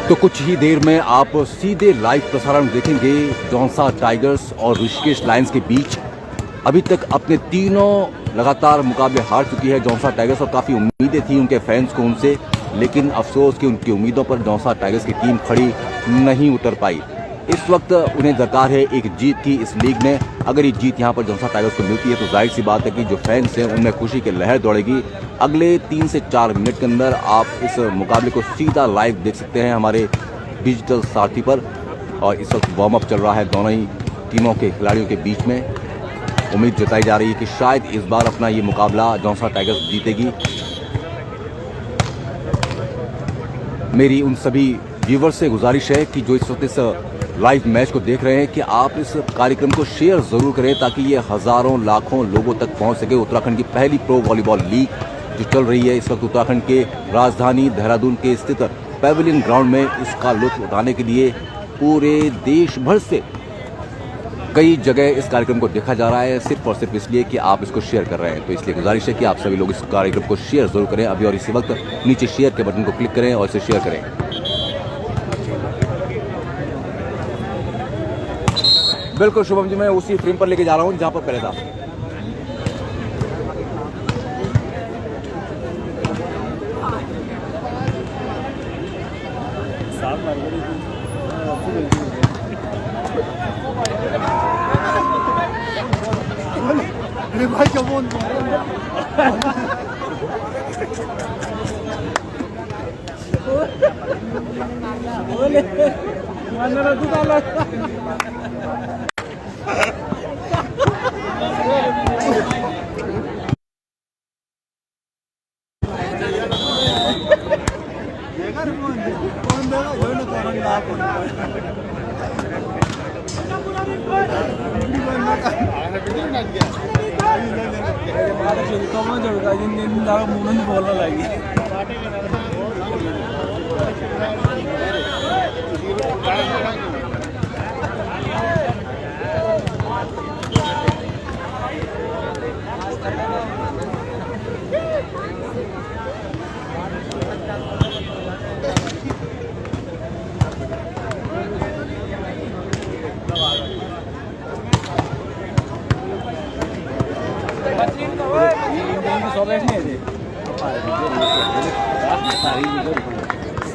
तो कुछ ही देर में आप सीधे लाइव प्रसारण देखेंगे जौनसा टाइगर्स और ऋषिकेश लायंस के बीच। अभी तक अपने तीनों लगातार मुकाबले हार चुकी है जौनसा टाइगर्स और काफ़ी उम्मीदें थी उनके फैंस को उनसे, लेकिन अफसोस कि उनकी उम्मीदों पर जौनसा टाइगर्स की टीम खड़ी नहीं उतर पाई। इस वक्त उन्हें दरकार है एक जीत की इस लीग में। अगर ये जीत यहाँ पर जौनसा टाइगर्स को मिलती है तो जाहिर सी बात है कि जो फैंस हैं उनमें खुशी की लहर दौड़ेगी। अगले 3 से 4 मिनट के अंदर आप इस मुकाबले को सीधा लाइव देख सकते हैं हमारे डिजिटल सारथी पर। और इस वक्त वार्म अप चल रहा है दोनों ही टीमों के खिलाड़ियों के बीच में। उम्मीद जताई जा रही है कि शायद इस बार अपना ये मुकाबला जौनसा टाइगर्स जीतेगी। मेरी उन सभी व्यूवर्स से गुजारिश है कि जो इस वक्त इस लाइव मैच को देख रहे हैं कि आप इस कार्यक्रम को शेयर ज़रूर करें ताकि ये हज़ारों लाखों लोगों तक पहुंच सके। उत्तराखंड की पहली प्रो वॉलीबॉल लीग जो चल रही है इस वक्त उत्तराखंड के राजधानी देहरादून के स्थित पेविलियन ग्राउंड में, इसका लुत्फ उठाने के लिए पूरे देश भर से कई जगह इस कार्यक्रम को देखा जा रहा है, सिर्फ और सिर्फ इसलिए कि आप इसको शेयर कर रहे हैं। तो इसलिए गुजारिश है कि आप सभी लोग इस कार्यक्रम को शेयर ज़रूर करें अभी और इसी वक्त नीचे शेयर के बटन को क्लिक करें और इसे शेयर करें। बिल्कुल शुभम जी, मैं उसी फ्रेम पर लेके जा रहा हूँ जहाँ पर पहले था। अरे भाई क्या बोल बोलने लगी।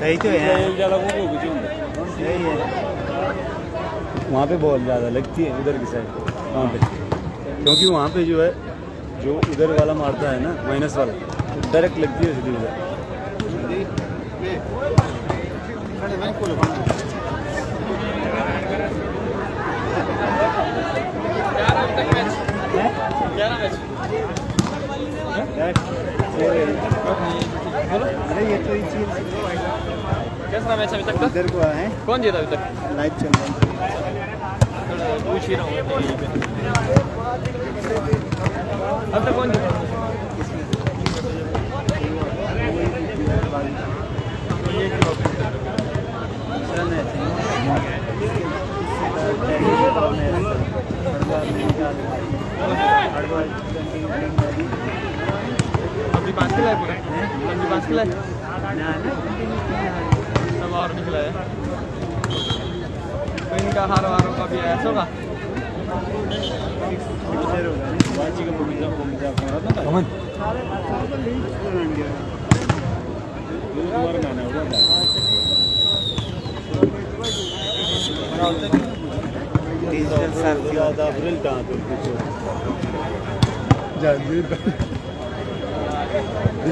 सही तो है, सही है। वहाँ पे बहुत ज़्यादा लगती है उधर की साइड, वहाँ पे, क्योंकि वहाँ पे जो है जो उधर वाला मारता है ना माइनस वाला, तो डायरेक्ट लगती है सीधी उधर। अरे ये तो कैसा मैच अभी तक का? इधर को है, कौन जीता अभी तक? लाइव चल रहा है। पूछ ही रहा हूँ अब तक कौन जीता? अभी 5 किला है पूरा, अभी 5 किला है सब और भी खिलाया। तो इनका हार वारों का भी ऐसा होगा।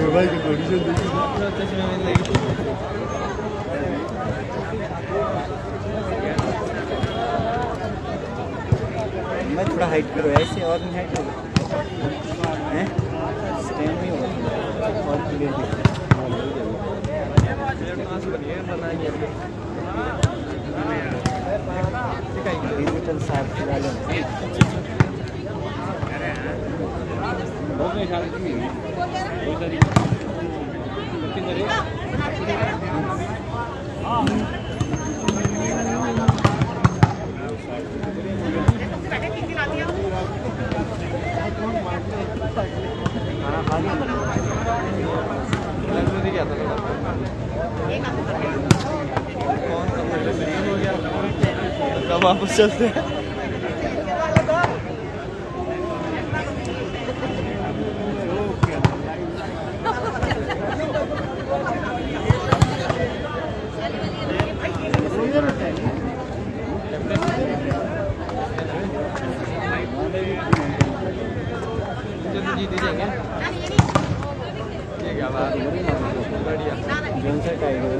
भाई की कंडीशन देखिए, मैं थोड़ा हाइट करो ऐसे और नहीं हाइट होगा हैं, स्टैंड नहीं होगा और क्लियर डिजिटल साफ अब वापस चलते हैं। जल्दी जीत ही जाएंगे। ये क्या बात है, बढ़िया। जॉनसा टाइगर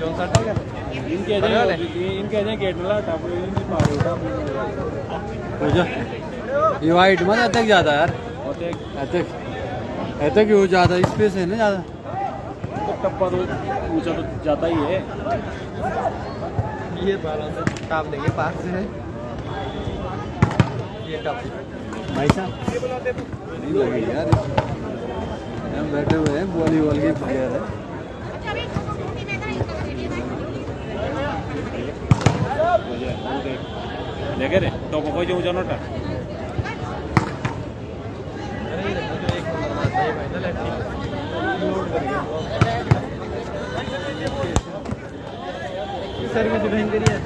जौन सा टाइगर इनके अजय गेट वाला टापू इनकी पार हो जा। ये वाइट मत अटक जाता यार, अटक अटक हो जाता, स्पेस है ना ज़्यादा, तो टप्पा तो ऊंचा तो जाता ही है। ये बालों से टाप देंगे पास से। ये टाप भाई साहब नहीं लगी यार, हम बैठे हुए हैं, वॉलीबॉल के प्लेयर है। देखे रे तो कोई जो ऊंचा नोटा सर्विस भयंकर है।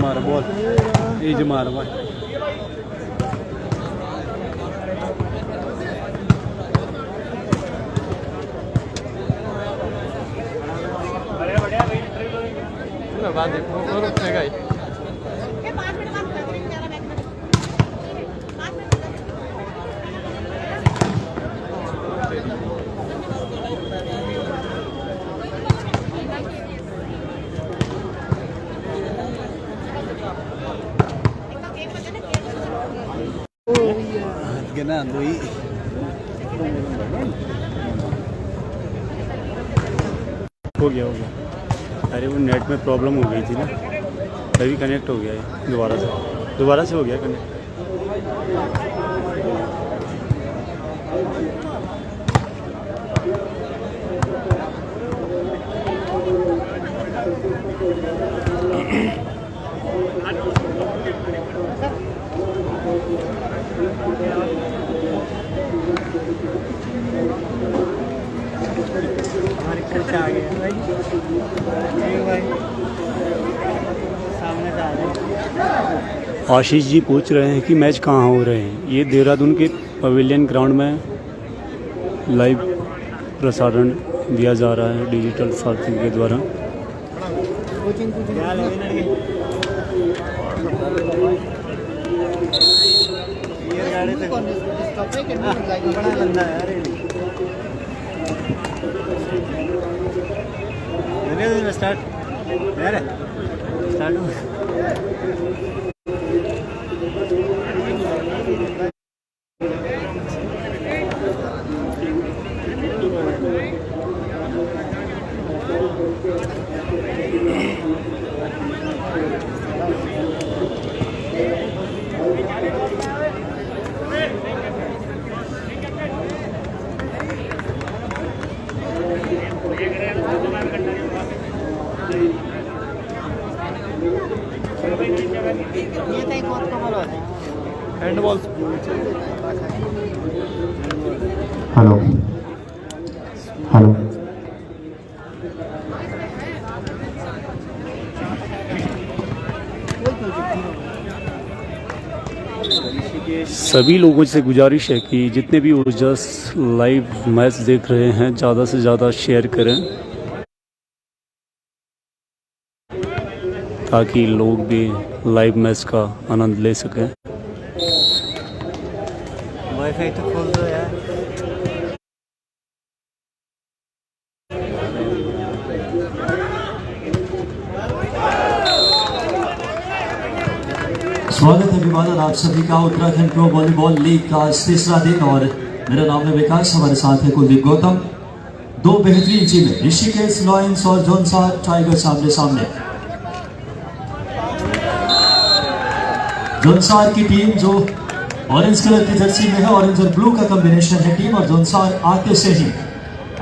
मार बॉल ये जो मार भाई बाद देखो और उठेगा ही। ना दो ही हो गया अरे वो नेट में प्रॉब्लम हो गई थी ना, तभी कनेक्ट हो गया है दोबारा से हो गया कनेक्ट। हमारे खर्चा आ गया भाई, सामने से आ रहे। आशीष जी पूछ रहे हैं कि मैच कहाँ हो रहे हैं। ये देहरादून के पवेलियन ग्राउंड में लाइव प्रसारण दिया जा रहा है डिजिटल साथी के द्वारा। स्टार्ट हैंडबॉल हेलो हेलो सभी लोगों से गुजारिश है कि जितने भी यूजर्स लाइव मैच देख रहे हैं ज़्यादा से ज़्यादा शेयर करें ताकि लोग भी लाइव मैच का आनंद ले सकें। वाईफाई तो खोल दो यार। स्वागत है अभिवादन आप सभी का उत्तराखंड प्रो वॉलीबॉल लीग का तीसरा दिन और मेरा नाम है विकास, हमारे साथ है कुलदीप गौतम। दो बेहतरीन टीमें ऋषिकेश लॉयंस और जोनसा टाइगर सामने सामने। जोनसार की टीम जो ऑरेंज कलर की जर्सी में है, ऑरेंज और ब्लू का कॉम्बिनेशन है टीम, और जोनसार आते से ही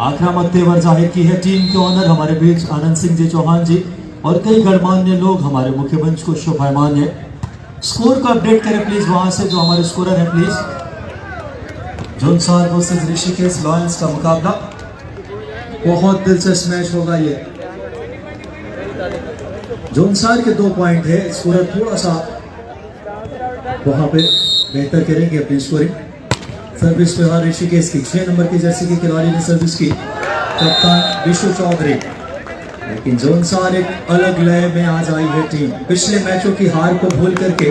आक्रामक तेवर जाहिर की है टीम के ऑनर हमारे बीच आनंद सिंह जी चौहान जी और कई गणमान्य लोग हमारे मुख्य मंच को शोभायमान है। स्कोर को अपडेट करें प्लीज वहां से, जो हमारे स्कोरर है please. Jaunsar versus Rishikesh lions का मुकाबला बहुत दिलचस्प मैच होगा ये। जोनसार के 2 पॉइंट है, स्कोरर थोड़ा सा वहां पे बेहतर करेंगे अपनी स्कोरिंग। सर्विस पे हार ऋषिकेश की 6 नंबर की जर्सी के खिलाड़ी ने सर्विस की, कप्तान विशु चौधरी। लेकिन जोनसार एक अलग लय में आज आई है टीम, पिछले मैचों की हार को भूल करके,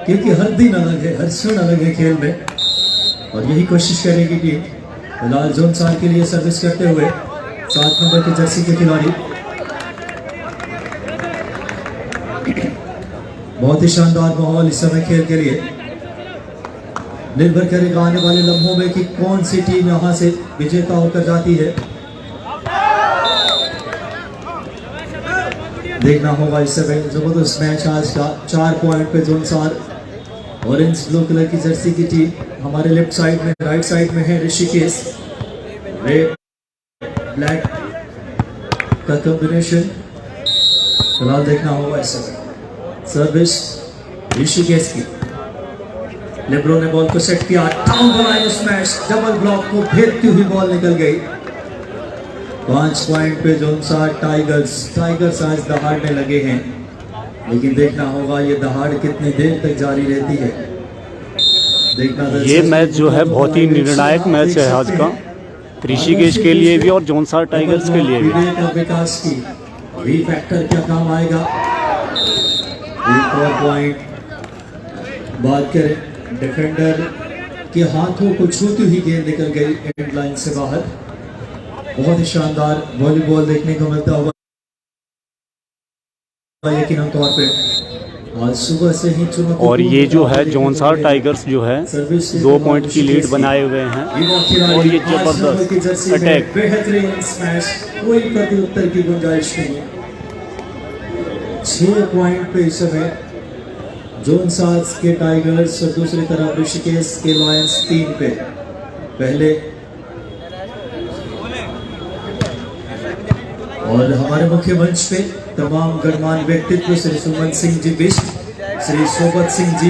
क्योंकि हर दिन अलग है, हर क्षण अलग है खेल में, और यही कोशिश करेगी टीम। फिलहाल जोनसार के लिए सर्विस करते हुए 7 नंबर की जर्सी के खिलाड़ी। बहुत ही शानदार माहौल इस समय खेल के लिए। निर्भर करेगा आने वाले लम्हों में कि कौन सी टीम यहां से विजेता होकर जाती है। देखना होगा इस समय जबरदस्त मैच आज का। 4 पॉइंट पे जोनसार ऑरेंज ब्लू कलर की जर्सी की टीम हमारे लेफ्ट साइड में, राइट साइड में है ऋषिकेश रेड ब्लैक का कॉम्बिनेशन। फिलहाल देखना होगा इस समय। सर्विस ऋषिकेश की, लेब्रो ने बॉल को सेट किया, down the line smash, double block को भेदती हुई बॉल निकल गई। 5 पॉइंट पे जोनसार टाइगर्स आज दहाड़ने लगे हैं, लेकिन देखना होगा ये दहाड़ कितनी देर तक जारी रहती है। देखना ये मैच जो है बहुत ही निर्णायक मैच है आज का, ऋषिकेश के लिए भी और जोनसार टाइगर्स के लिए भी। विकास की वी फैक्टर क्या काम आएगा। एक और पॉइंट बात करें, डिफेंडर के हाथों को छूती हुई गेंद निकल गई एंड लाइन से बाहर। बहुत ही शानदार वॉलीबॉल देखने को मिलता होगा यकीनन तौर पे। आज सुबह से ही और ये जो है जोनसार टाइगर्स जो है 2 पॉइंट की लीड बनाए हुए हैं, और ये जबरदस्त अटैक, बेहतरीन स्मैश, कोई प्रत्युत्तर की गुंजाइश नहीं। 6 पॉइंट पे इस समय जोनसार के टाइगर्स और दूसरी तरफ ऋषिकेश के लॉयंस 3 पे। पहले और हमारे मुख्य मंच पे तमाम गणमान्य व्यक्तित्व श्री सुमन सिंह जी बिष्ट, श्री सोबत सिंह जी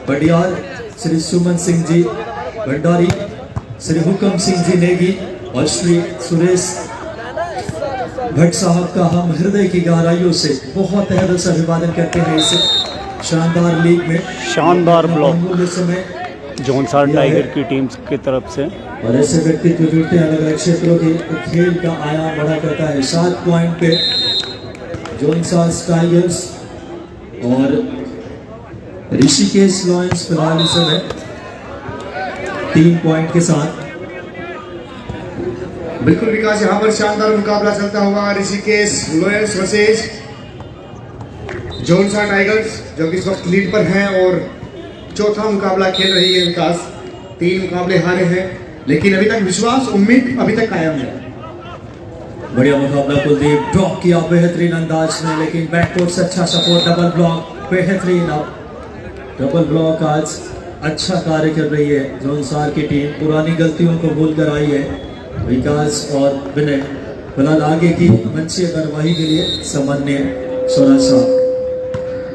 पडियाल, श्री सुमन सिंह जी भंडारी, श्री हुकम सिंह जी नेगी और श्री सुरेश भट्ट साहब का हम हृदय की गहराइयों से बहुत तहे से अभिवादन करते हैं इस शानदार लीग में। शानदार ब्लॉक समय जोनसार टाइगर की टीम की तरफ से, और ऐसे व्यक्तित्व जुड़ते हैं अलग अलग क्षेत्रों के, तो खेल का आयाम बढ़ा करता है। 7 पॉइंट पे जोनसार टाइगर्स और ऋषिकेश लॉयंस फिलहाल इस समय 3 पॉइंट के साथ। बिल्कुल विकास, यहाँ पर शानदार मुकाबला चलता हुआ Rishikesh lions versus Jaunsar tigers, जो कि इस वक्त लीड पर हैं और चौथा मुकाबला खेल रही है विकास। 3 मुकाबले हारे हैं, लेकिन अभी तक विश्वास उम्मीद अभी तक कायम है। बढ़िया मुकाबला, कुलदीप ड्रॉप किया बेहतरीन अंदाज में, लेकिन बैककोर्ट से अच्छा सपोर्ट, डबल ब्लॉक बेहतरीन। अब डबल ब्लॉक आज अच्छा कार्य कर रही है जोनसार की टीम, पुरानी गलतियों को भूल कर आई है विकास और विनय। फिलहाल आगे की मंचीय कार्यवाही के लिए सामान्य स्वराज साहब।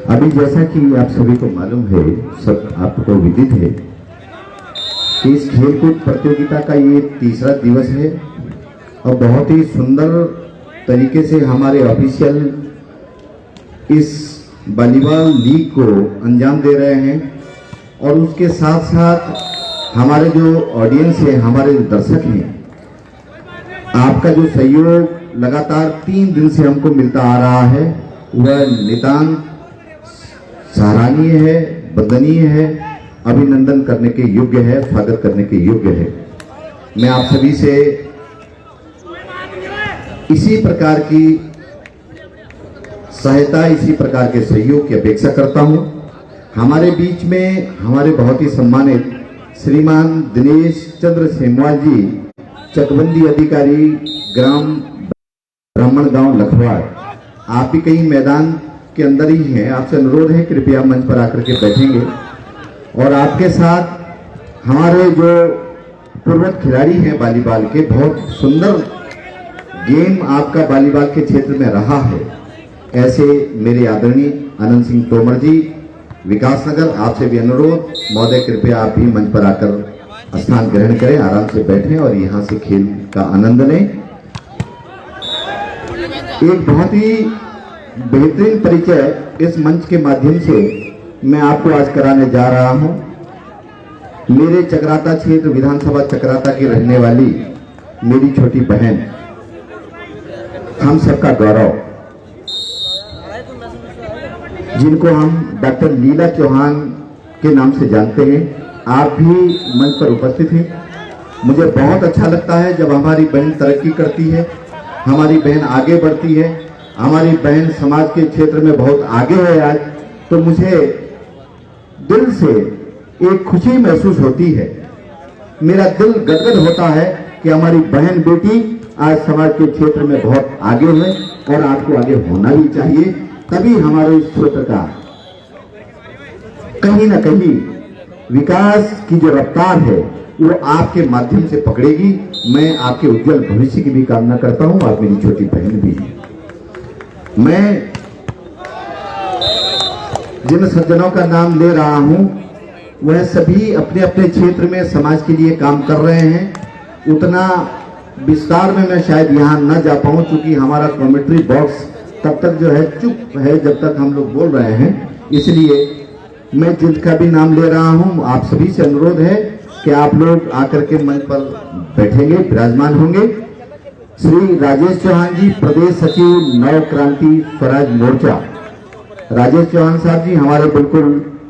अभी जैसा कि आप सभी को मालूम है, सब आपको विदित है कि इस खेलकूद प्रतियोगिता का ये 3रा दिवस है और बहुत ही सुंदर तरीके से हमारे ऑफिशियल इस वॉलीबॉल लीग को अंजाम दे रहे हैं। और उसके साथ साथ हमारे जो ऑडियंस है, हमारे दर्शक हैं, आपका जो सहयोग लगातार 3 दिन से हमको मिलता आ रहा है, वह नितांत सराहनीय है, वंदनीय है, अभिनंदन करने के योग्य है, स्वागत करने के योग्य है। मैं आप सभी से इसी प्रकार की सहायता, इसी प्रकार के सहयोग की अपेक्षा करता हूं। हमारे बीच में हमारे बहुत ही सम्मानित श्रीमान दिनेश चंद्र सेमवाल जी, चकबंदी अधिकारी, ग्राम ब्राह्मण गांव लखवाड़, आप भी कहीं मैदान के अंदर ही हैं। आपसे अनुरोध है कृपया मंच पर आकर के बैठेंगे और आपके साथ हमारे जो पूर्वज खिलाड़ी हैं वॉलीबॉल के, बहुत सुंदर गेम आपका वॉलीबॉल के क्षेत्र में रहा है, ऐसे मेरे आदरणीय आनंद सिंह तोमर जी, विकासनगर, आपसे भी अनुरोध महोदय कृपया आप भी मंच पर आकर स्थान ग्रहण करें, आराम से बैठें और यहाँ से खेल का आनंद लें। एक बहुत ही बेहतरीन परिचय इस मंच के माध्यम से मैं आपको आज कराने जा रहा हूं। मेरे चकराता क्षेत्र विधानसभा चकराता की रहने वाली मेरी छोटी बहन, हम सबका गौरव, जिनको हम डॉक्टर लीला चौहान के नाम से जानते हैं, आप भी मंच पर उपस्थित हैं। मुझे बहुत अच्छा लगता है जब हमारी बहन तरक्की करती है, हमारी बहन आगे बढ़ती है, हमारी बहन समाज के क्षेत्र में बहुत आगे है आज, तो मुझे दिल से एक खुशी महसूस होती है। मेरा दिल गदगद होता है कि हमारी बहन बेटी आज समाज के क्षेत्र में बहुत आगे है और आपको आगे होना भी चाहिए, तभी हमारे इस क्षेत्र का कहीं ना कहीं विकास की जो रफ्तार है वो आपके माध्यम से पकड़ेगी। मैं आपके उज्जवल भविष्य की भी कामना करता हूं, आप मेरी छोटी बहन भी हैं। मैं जिन सज्जनों का नाम ले रहा हूं वह सभी अपने अपने क्षेत्र में समाज के लिए काम कर रहे हैं। उतना विस्तार में मैं शायद यहाँ न जा पाऊँ, क्योंकि हमारा कमेंट्री बॉक्स तब तक जो है चुप है जब तक हम लोग बोल रहे हैं। इसलिए मैं जिनका भी नाम ले रहा हूँ, आप सभी से अनुरोध है कि आप लोग आकर के मंच पर बैठेंगे, विराजमान होंगे। श्री राजेश चौहान जी, प्रदेश सचिव नव क्रांति स्वराज मोर्चा। राजेश चौहान साहब जी हमारे बिल्कुल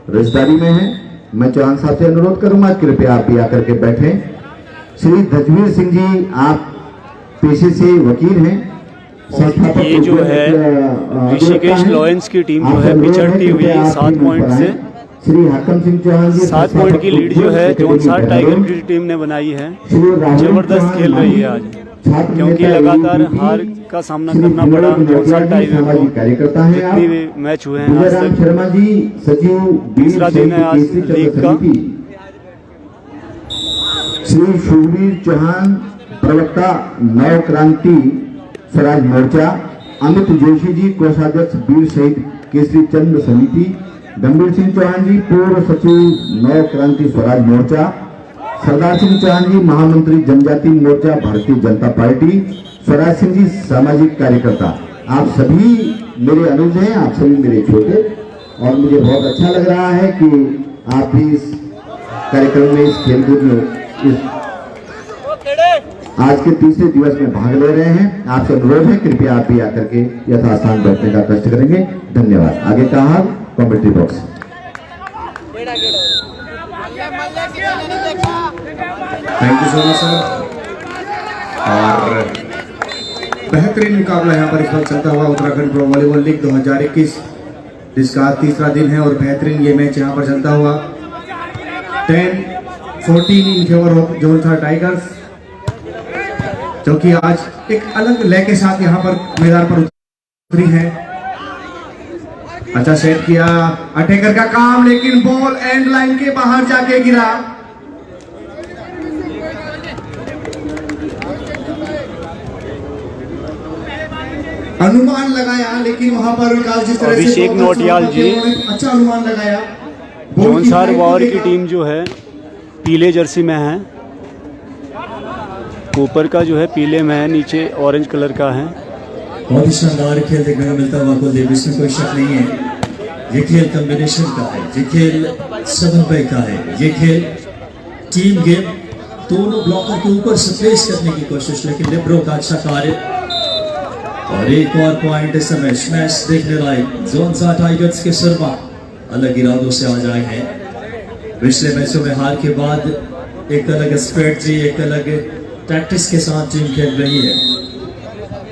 रिश्तेदारी में हैं। मैं चौहान साहब से अनुरोध करूंगा कृपया आप भी आकर के बैठें। श्री धजवीर सिंह जी, आप पेशे से वकील हैं। ये जो है ऋषिकेश लॉयंस की टीम जो है पिछड़ती हुई 7 पॉइंट से, श्री हाकम सिंह चौहान जी 7 पॉइंट की लीड जो है जौनसार टाइगर की टीम ने बनाई है। जबरदस्त खेल रही है आज, क्योंकि लगातार हार का सामना करना पड़ा जौनसार टाइगर को। कार्यकर्ता है आप। जितने भी मैच हुए हैं आज तक, शर्मा जी सचिव तीसरा दिन है आज लीग का। श्री शुभवीर चौहान, प्रवक्ता नव क्रांति स्वराज मोर्चा। अमित जोशी जी, कोषाध्यक्ष वीर शहीद केसरी चंद्र समिति। गंभीर सिंह चौहान जी, पूर्व सचिव नव क्रांति स्वराज मोर्चा। सरदार सिंह चौहान जी, महामंत्री जनजाति मोर्चा भारतीय जनता पार्टी। स्वराज सिंह जी, सामाजिक कार्यकर्ता। आप सभी मेरे अनुज हैं, आप सभी मेरे छोटे, और मुझे बहुत अच्छा लग रहा है कि आप भी इस कार्यक्रम में, इस खेलकूद में, आज के तीसरे दिवस में भाग ले रहे हैं। आपसे अनुरोध है कृपया आप भी आकर के यथास्थान बैठने का कष्ट करेंगे। धन्यवाद। आगे का हाल commentary box. Thank you so much sir. और बेहतरीन मुकाबला यहाँ पर इस वक्त चलता हुआ उत्तराखंड प्रो वॉलीबॉल लीग 2021, जिसका तीसरा दिन है और बेहतरीन ये मैच यहाँ पर चलता हुआ 10-14 in favour of Jaunsar tigers, जो कि आज एक अलग लय के साथ यहाँ पर मैदान पर उतरी है। अच्छा सेट किया अटैकर का काम, लेकिन बॉल एंड लाइन के बाहर जाके गिरा। अनुमान लगाया, लेकिन वहां पर विकास जिस तरह से अभिषेक नोटियाल जी, अच्छा अनुमान लगाया। जौनसार वॉर की टीम जो है पीले जर्सी में है, ऊपर का जो है पीले में है, नीचे ऑरेंज कलर का है। बहुत ही शानदार खेल देखने को मिलता हुआ कुलदीप, इसमें कोई शक नहीं है। ये खेल कॉम्बिनेशन का है, ये खेल 7 का है, ये खेल टीम गेम, दोनों ब्लॉकर के ऊपर से पेश करने की कोशिश, लेकिन लिब्रो का अच्छा कार्य। और एक और पॉइंट इस समय स्मैश देखने लायक। जौनसार टाइगर्स के शर्मा अलग इरादों से आज आए हैं। पिछले मैचों में हार के बाद एक अलग स्ट्रेटजी, एक अलग टैक्टिक्स के साथ टीम खेल रही है।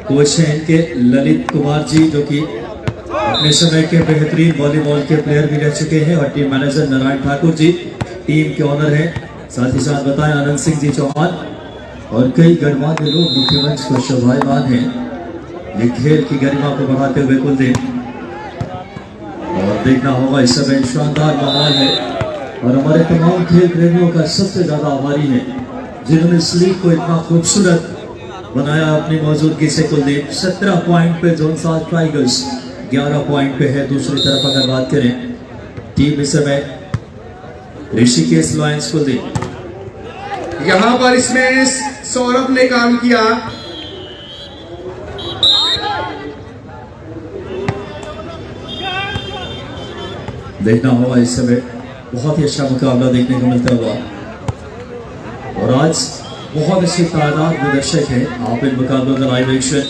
कोच हैं इनके ललित कुमार जी, जो कि अपने समय के बेहतरीन वॉलीबॉल के प्लेयर भी रह चुके हैं, और team manager Narayan Thakur ji team के ऑनर हैं। साथ ही साथ बताएं आनंद सिंह जी चौहान और कई गणमान्य लोग मुख्य मंच को शोभायमान हैं। ये खेल की गरिमा को बढ़ाते हुए कुलदीप देखना होगा इस समय शानदार माहौल है और हमारे तमाम खेल प्रेमियों का सबसे ज्यादा आभारी है जिन्होंने इस लीग को इतना खूबसूरत बनाया अपनी मौजूदगी से। कुलदीप 17 पॉइंट पे जोनसार टाइगर्स 11 पॉइंट पे है। दूसरी तरफ अगर बात करें टीम इस समय ऋषिकेश लायंस। कुलदीप यहाँ पर इसमें सौरभ ने काम किया, देखना होगा इस समय बहुत ही अच्छा मुकाबला देखने को मिलता हुआ और आज बहुत अच्छी तादाद में दर्शक हैं। आप इन मुकाबलों का लाइव एक्शन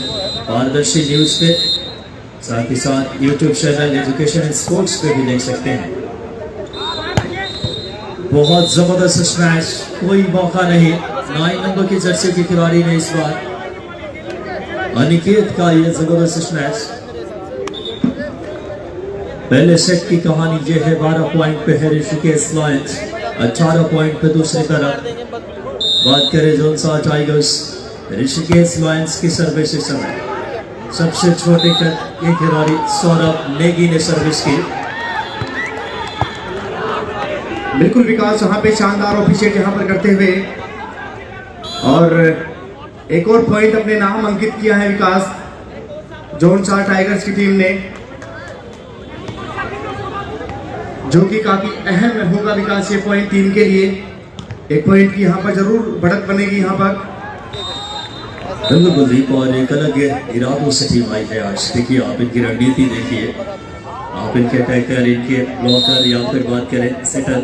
पारदर्शी न्यूज पे साथ ही साथ YouTube channel education and sports पे भी देख सकते हैं। बहुत जबरदस्त मैच, कोई मौका नहीं। 9 नंबर की जर्सी के खिलाड़ी ने इस बार अनिकेत का ये जबरदस्त मैच। पहले सेट की कहानी ये है, 12 पॉइंट पे है ऋषिकेश लायंस, 18 पॉइंट पे दूसरी तरफ बात करें जोनसार टाइगर्स। ऋषिकेश लायंस की सर्विस इस समय सबसे छोटे कद के खिलाड़ी सौरभ नेगी ने सर्विस की। बिल्कुल विकास यहाँ पे शानदार ऑफिशिएट यहाँ पर करते हुए और एक और पॉइंट अपने नाम अंकित किया है विकास जोनसार टाइगर्स की टीम ने, जो कि काफी अहम होगा विकास ये पॉइंट टीम के लिए। एक पॉइंट की यहाँ पर जरूर बढ़त बनेगी यहाँ पर। बिल्कुल कुलदीप और एक अलग इरादों से टीम आई है आज। देखिए आप इनकी रणनीति देखिए, आप इनके अटैकर, इनके ब्लॉकर या फिर बात करें सेटर,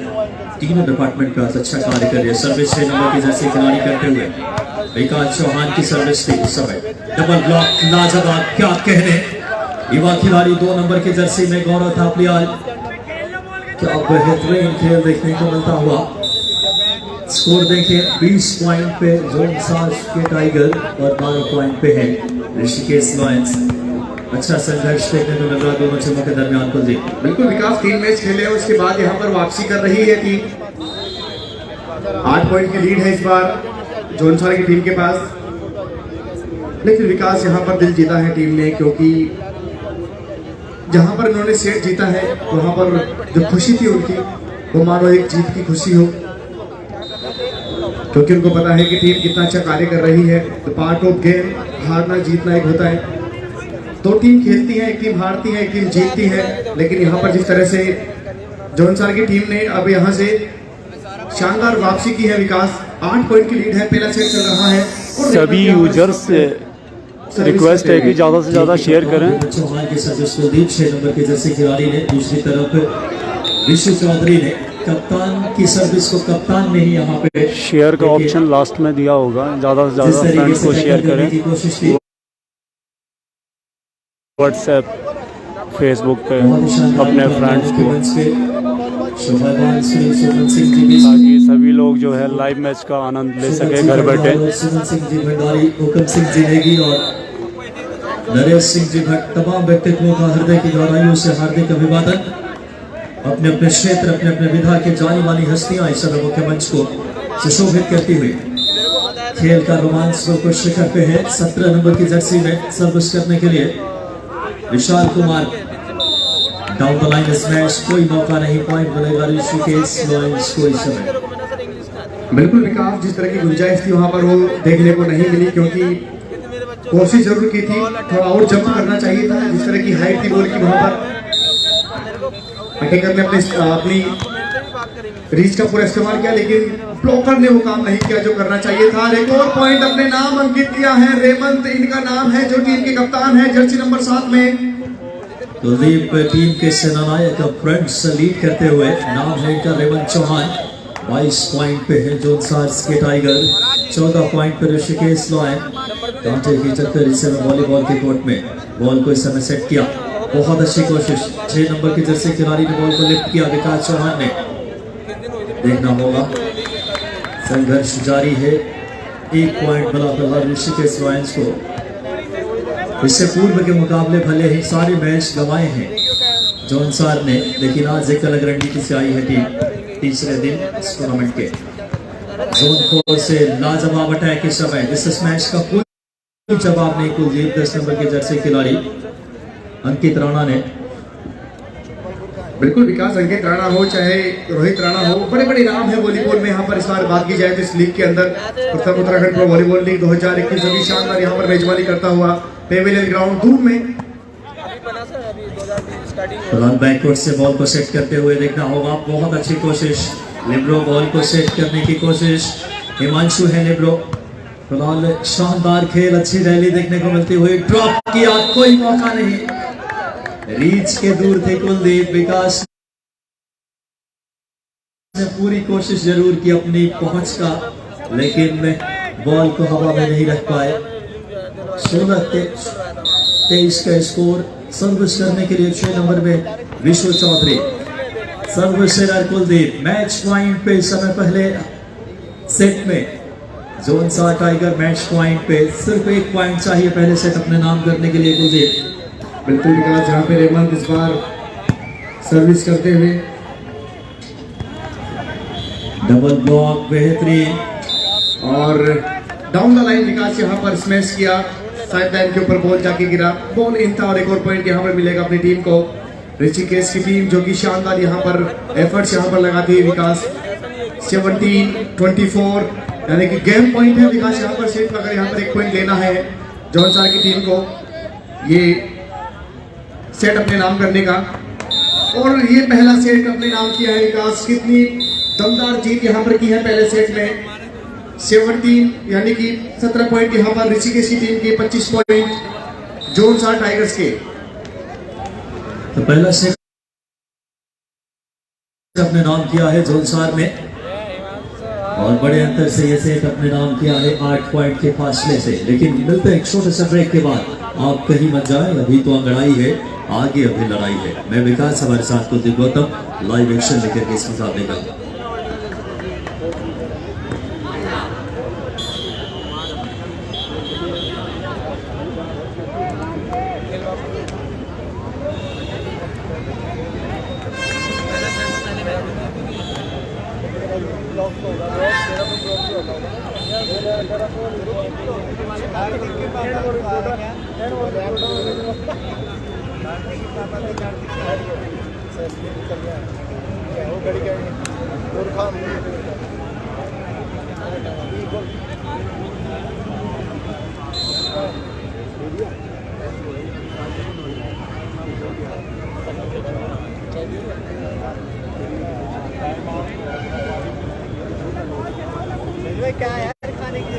तीनों डिपार्टमेंट पे अच्छा कार्य कर रहे हैं। सर्विस 6 नंबर की जर्सी खिलाड़ी करते हुए विकास चौहान की सर्विस थी इस समय, डबल ब्लॉक लाजवाब, क्या कहने। युवा खिलाड़ी 2 नंबर की जर्सी में गौरव थापलियाल, क्या बेहतरीन खेल देखने को मिलता हुआ। स्कोर देखिए 20 पॉइंट पे जोनसार के टाइगर और 12 पॉइंट पे है ऋषिकेश लायंस। अच्छा संघर्ष देखने को मिल रहा दोनों टीमों के दरमियान। कुलदीप बिल्कुल विकास 3 मैच खेले हैं, उसके बाद यहाँ पर वापसी कर रही है टीम। 8 पॉइंट की लीड है इस बार जोनसार की टीम के पास, लेकिन विकास यहाँ पर दिल जीता है टीम ने, क्योंकि जहाँ पर इन्होंने सेट जीता है वहाँ पर जो खुशी थी उनकी वो मानो एक जीत की खुशी हो, क्योंकि उनको पता है कि टीम कितना अच्छा कार्य कर रही है। तो पार्ट ऑफ गेम, हारना जीतना एक होता है। 2 टीम खेलती है, एक टीम हारती है, एक टीम जीतती है, लेकिन यहाँ पर जिस तरह से जोनसार की टीम ने अब यहाँ से शानदार वापसी की है विकास। 8 पॉइंट की लीड है, पहला सेट चल रहा है। सभी यूजर्स से रिक्वेस्ट है कि ज़्यादा से ज़्यादा शेयर करें। चौहान की सर्विस कुलदीप 6 नंबर के जर्सी खिलाड़ी ने, दूसरी तरफ विशु चौधरी ने कप्तान की सर्विस को कप्तान ने ही यहाँ पे शेयर का ऑप्शन लास्ट में दिया होगा, ज़्यादा से ज़्यादा फ्रेंड्स को शेयर करें। कोशिश की व्हाट्सएप, फेसबुक पे अपने फ्रेंड्स को, ताकि सभी लोग जो है लाइव मैच का आनंद ले सके घर बैठे। सुमन सिंह जी भंडारी, हुकम सिंह जी नेगी और नरेश सिंह जी भट्ट, तमाम व्यक्तित्वों का हृदय की गहराइयों से हार्दिक अभिवादन। अपने अपने क्षेत्र, अपने अपने विधा के जानी मानी हस्तियां इस समय मुख्य मंच को सुशोभित करती हुई खेल का रोमांच को शिखर पे है। 17 नंबर की जर्सी में सर्विस करने के लिए Vishal Kumar, down the line smash, कोई मौका नहीं, पॉइंट मिलेगा ऋषिकेश लायंस को इस समय। बिल्कुल विकास, जिस तरह की गुंजाइश थी वहां पर वो देखने को नहीं मिली, क्योंकि कोशिश जरूर की थी, थोड़ा और जंप करना चाहिए था। जिस तरह की हाइट थी बॉल की वहां पर अटैकर ने अपनी रीच का पूरा इस्तेमाल किया, लेकिन ब्लॉकर ने वो काम नहीं किया जो करना चाहिए था। एक और पॉइंट अपने नाम अंकित किया है, रेमंत इनका नाम है, जो टीम के कप्तान है जर्सी नंबर 7 में। कुलदीप टीम के सेनानायक फ्रंट से लीड करते हुए, नाम है इनका रेमंत चौहान। 22 पॉइंट पे है जोनसार के टाइगर, 14 पॉइंट पे ऋषिकेश लायंस। कांटे की टक्कर इस समय वॉलीबॉल के कोर्ट में, बॉल को इस समय सेट किया, बहुत अच्छी कोशिश। 6 नंबर की जर्सी खिलाड़ी ने बॉल को लिफ्ट किया, विकास चौहान ने। देखना होगा, संघर्ष जारी है। 1 पॉइंट मिला फिलहाल ऋषिकेश लायंस को। इससे पूर्व के मुकाबले भले ही सारे मैच गंवाए हैं जोनसार ने, लेकिन आज एक अलग रणनीति से आई है टीम। तीसरे दिन इस टूर्नामेंट के जोन 4 से लाजवाब अटैक इस समय। इस मैच का कोई जवाब नहीं कुलदीप। 10 नंबर के जर्सी खिलाड़ी अंकित राणा ने बिल्कुल विकास, अंकित राणा हो चाहे रोहित राणा हो, बड़े बड़े नाम है वॉलीबॉल में यहाँ पर। इस बार बात की जाए तो इस लीग के अंदर प्रथम उत्तराखंड प्रो वॉलीबॉल लीग 2021 अभी शानदार यहाँ पर मेजबानी करता हुआ पेवेलियन ग्राउंड दूर में फिलहाल बैकवर्ड से बॉल को सेट करते हुए देखना होगा। बहुत अच्छी कोशिश, लिब्रो बॉल को सेट करने की कोशिश, हिमांशु है लिब्रो। फिलहाल शानदार खेल, अच्छी रैली देखने को मिलती हुई। ड्रॉप किया, कोई मौका नहीं, रीच के दूर थे कुलदीप। विकास ने पूरी कोशिश जरूर की अपनी पहुंच का, लेकिन बॉल को हवा में नहीं रख पाए। 16-23 का स्कोर। सर्विस करने के लिए 6 नंबर में विश्व चौधरी, सर्विस से कुलदीप। मैच पॉइंट पे समय पहले सेट में जोनसा टाइगर मैच पॉइंट पे सिर्फ 1 पॉइंट चाहिए पहले सेट अपने नाम करने के लिए कुलदीप। बिल्कुल विकास, जहाँ पे रेमंत इस बार सर्विस करते हुए डबल ब्लॉक बेहतरीन और डाउन द लाइन विकास यहाँ पर स्मैश किया, साइड लाइन के ऊपर बॉल जाके गिरा, बॉल इन था और एक और पॉइंट यहाँ पर मिलेगा अपनी टीम को। ऋषिकेश की टीम जो कि शानदार यहाँ पर एफर्ट्स यहाँ पर लगाती है। विकास 17-24 यानी कि गेम पॉइंट है विकास यहाँ पर। सिर्फ अगर यहाँ पर 1 पॉइंट लेना है जौनसार की टीम को ये सेट अपने नाम करने का, और ये पहला सेट अपने नाम किया है विकास। कितनी दमदार जीत यहाँ पर की है पहले सेट में। 17 यानी कि 17 पॉइंट यहाँ पर ऋषिकेश की टीम के, 25 पॉइंट जोनसार टाइगर्स के। तो पहला सेट अपने नाम किया है जोनसार ने, और बड़े अंतर से ये सेट अपने नाम किया है 8 पॉइंट के फासले से। लेकिन मिलते हैं एक छोटे से ब्रेक के बाद। आप कहीं मत जाए, अभी तो अंगड़ाई है, आगे अभी लड़ाई है। मैं विकास, हमारे साथ कुलदीप गौतम लाइव एक्शन लेकर के इसके साथ निकल। क्या यार खाने की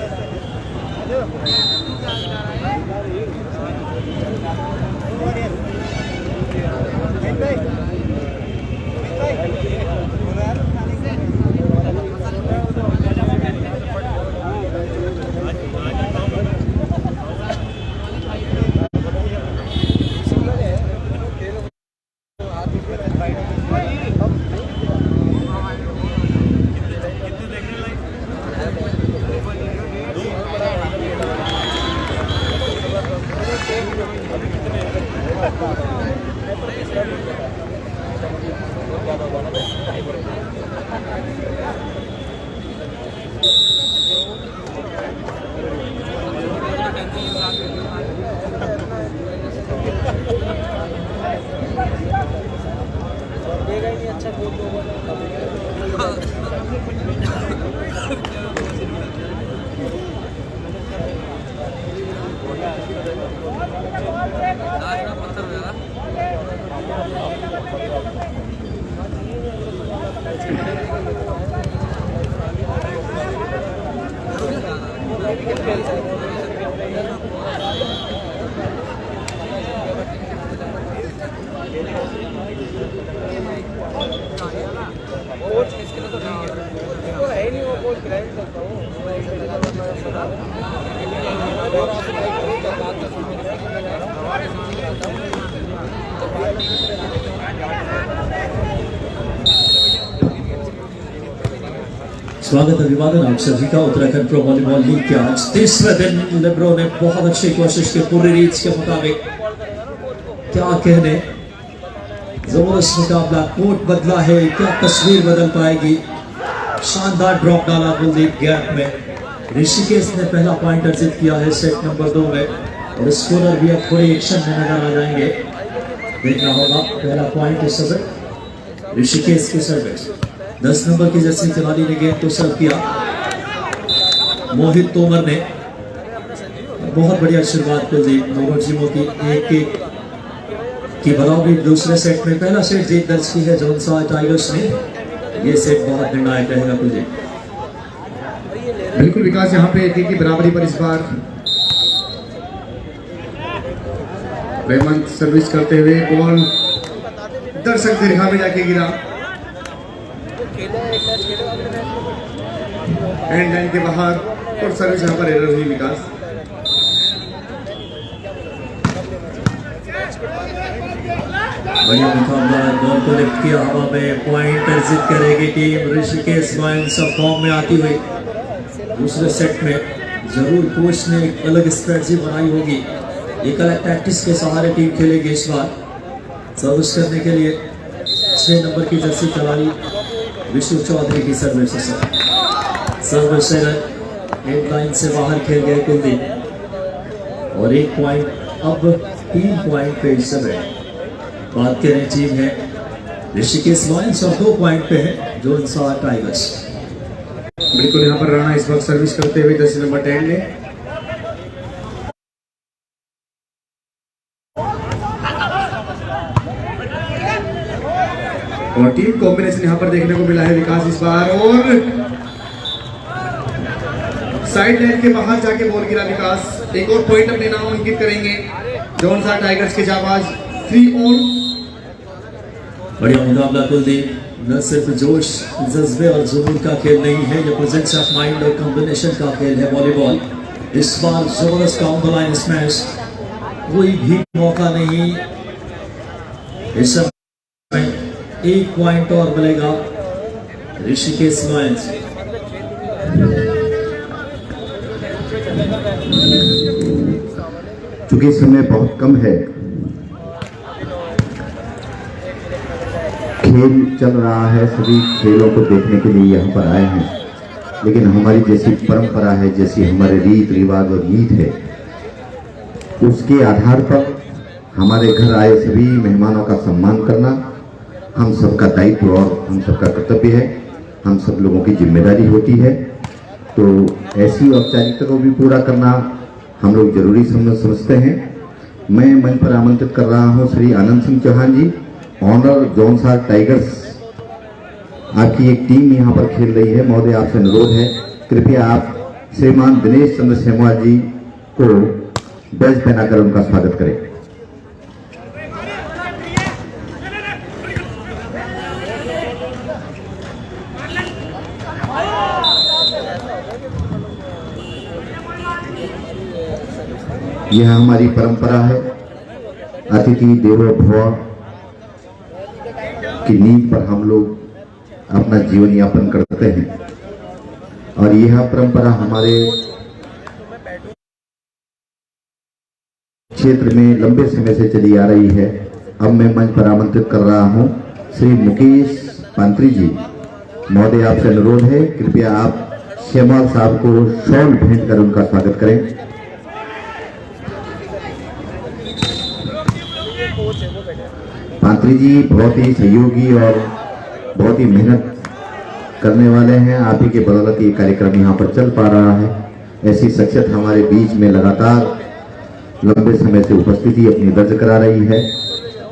स्वागत अभिवादन आप सभी का उत्तराखंड प्रो वॉलीबॉल लीग के आज तीसरे दिन लिब्रो ने बहुत अच्छी कोशिश की, पूरी रीच के मुताबिक। क्या कहने, जबरदस्त मुकाबला, कोर्ट बदला है, क्या तस्वीर बदल पाएगी। शानदार ड्रॉप डाला कुलदीप गैप में। ऋषिकेश ने पहला पॉइंट अर्जित किया है सेट नंबर 2 में, और स्कोरर भी अब थोड़ी एक्शन में नजर आ जाएंगे। देखना होगा पहला पॉइंट इस समय ऋषिकेश के सर्विस। 10 नंबर की जर्सी खिलाड़ी ने गेंद को सर्व किया। मोहित तोमर ने बहुत बढ़िया शुरुआत कर दी। दोनों टीमों की एक की बराबरी दूसरे सेट में। पहला सेट जीत दर्ज की है जौनसा टाइगर्स ने। ये सेट बहुत निर्णायक रहेगा कुलदीप। बिल्कुल विकास, यहाँ पे टीम की बराबरी पर इस बार रेमंड सर्विस करते हुए बॉल दर्शक दीर्घा में जाके गिरा। एंड लाइन के बाहर और सर्विस यहाँ पर एरर हुई विकास। बढ़िया मुकाबला, बॉल को लिफ्ट किया हवा में। पॉइंट अर्जित करेगी team Rishikesh Lions of form में आती हुई। दूसरे सेट में जरूर कोच ने एक अलग स्ट्रेटजी बनाई होगी। एक अलग टैक्टिक्स के सहारे टीम खेलेगी इस बार। सर्विस करने के लिए 6 नंबर की जर्सी खिलाड़ी विष्णु चौधरी की सर्विस। सर्विस एंड लाइन से बाहर खेल गए कुलदीप और 1 पॉइंट अब 3 पॉइंट पे इस समय। बात करें टीम है ऋषिकेश लायंस और 2 पॉइंट पे है जौनसा टाइगर्स। बिल्कुल यहाँ पर राणा इस वक्त सर्विस करते हुए 10 नंबर 10 ने और टीम कॉम्बिनेशन यहाँ पर देखने को मिला है विकास इस बार। और साइड लाइन के बाहर जाके बॉल गिरा विकास। एक और पॉइंट अपने नाम अंकित करेंगे जौनसा टाइगर्स के जाबाज। 3 ऑल। बढ़िया मुकाबला कुलदीप। न सिर्फ जोश, जज्बे और जुनून का खेल नहीं है, ये प्रेजेंस ऑफ माइंड और कॉम्बिनेशन का खेल है वॉलीबॉल। इस बार जबरदस्त डाउन द लाइन स्मैश, कोई भी मौका नहीं। इस समय 1 पॉइंट और मिलेगा ऋषिकेश लायंस। चूंकि समय बहुत कम है, खेल चल रहा है, सभी खेलों को देखने के लिए यहाँ पर आए हैं, लेकिन हमारी जैसी परंपरा है, जैसी हमारे रीत रिवाज और नीत है, उसके आधार पर हमारे घर आए सभी मेहमानों का सम्मान करना हम सबका दायित्व और हम सबका कर्तव्य है, हम सब लोगों की जिम्मेदारी होती है। तो ऐसी औपचारिकता को भी पूरा करना हम लोग जरूरी समझते हैं। मैं मंच पर आमंत्रित कर रहा हूँ श्री आनंद सिंह चौहान जी, ऑनर जौनसा टाइगर्स। आपकी एक टीम यहाँ पर खेल रही है। महोदय, आपसे अनुरोध है, कृपया आप श्रीमान दिनेश चंद्र सेमवाल जी को बैज पहनाकर उनका स्वागत करें। यह हमारी परंपरा है, अतिथि देवो भव की नींव पर हम लोग अपना जीवन यापन करते हैं और यह परंपरा हमारे क्षेत्र में लंबे समय से चली आ रही है। अब मैं मंच पर आमंत्रित कर रहा हूं श्री मुकेश पांत्री जी। महोदय, आपसे अनुरोध है, कृपया आप शेमाल साहब को शॉल भेंट कर उनका स्वागत करें। पांत्री जी बहुत ही सहयोगी और बहुत ही मेहनत करने वाले हैं। आप ही के बदौलत ये कार्यक्रम यहाँ पर चल पा रहा है। ऐसी शख्सियत हमारे बीच में लगातार लंबे समय से उपस्थिति अपनी दर्ज करा रही है।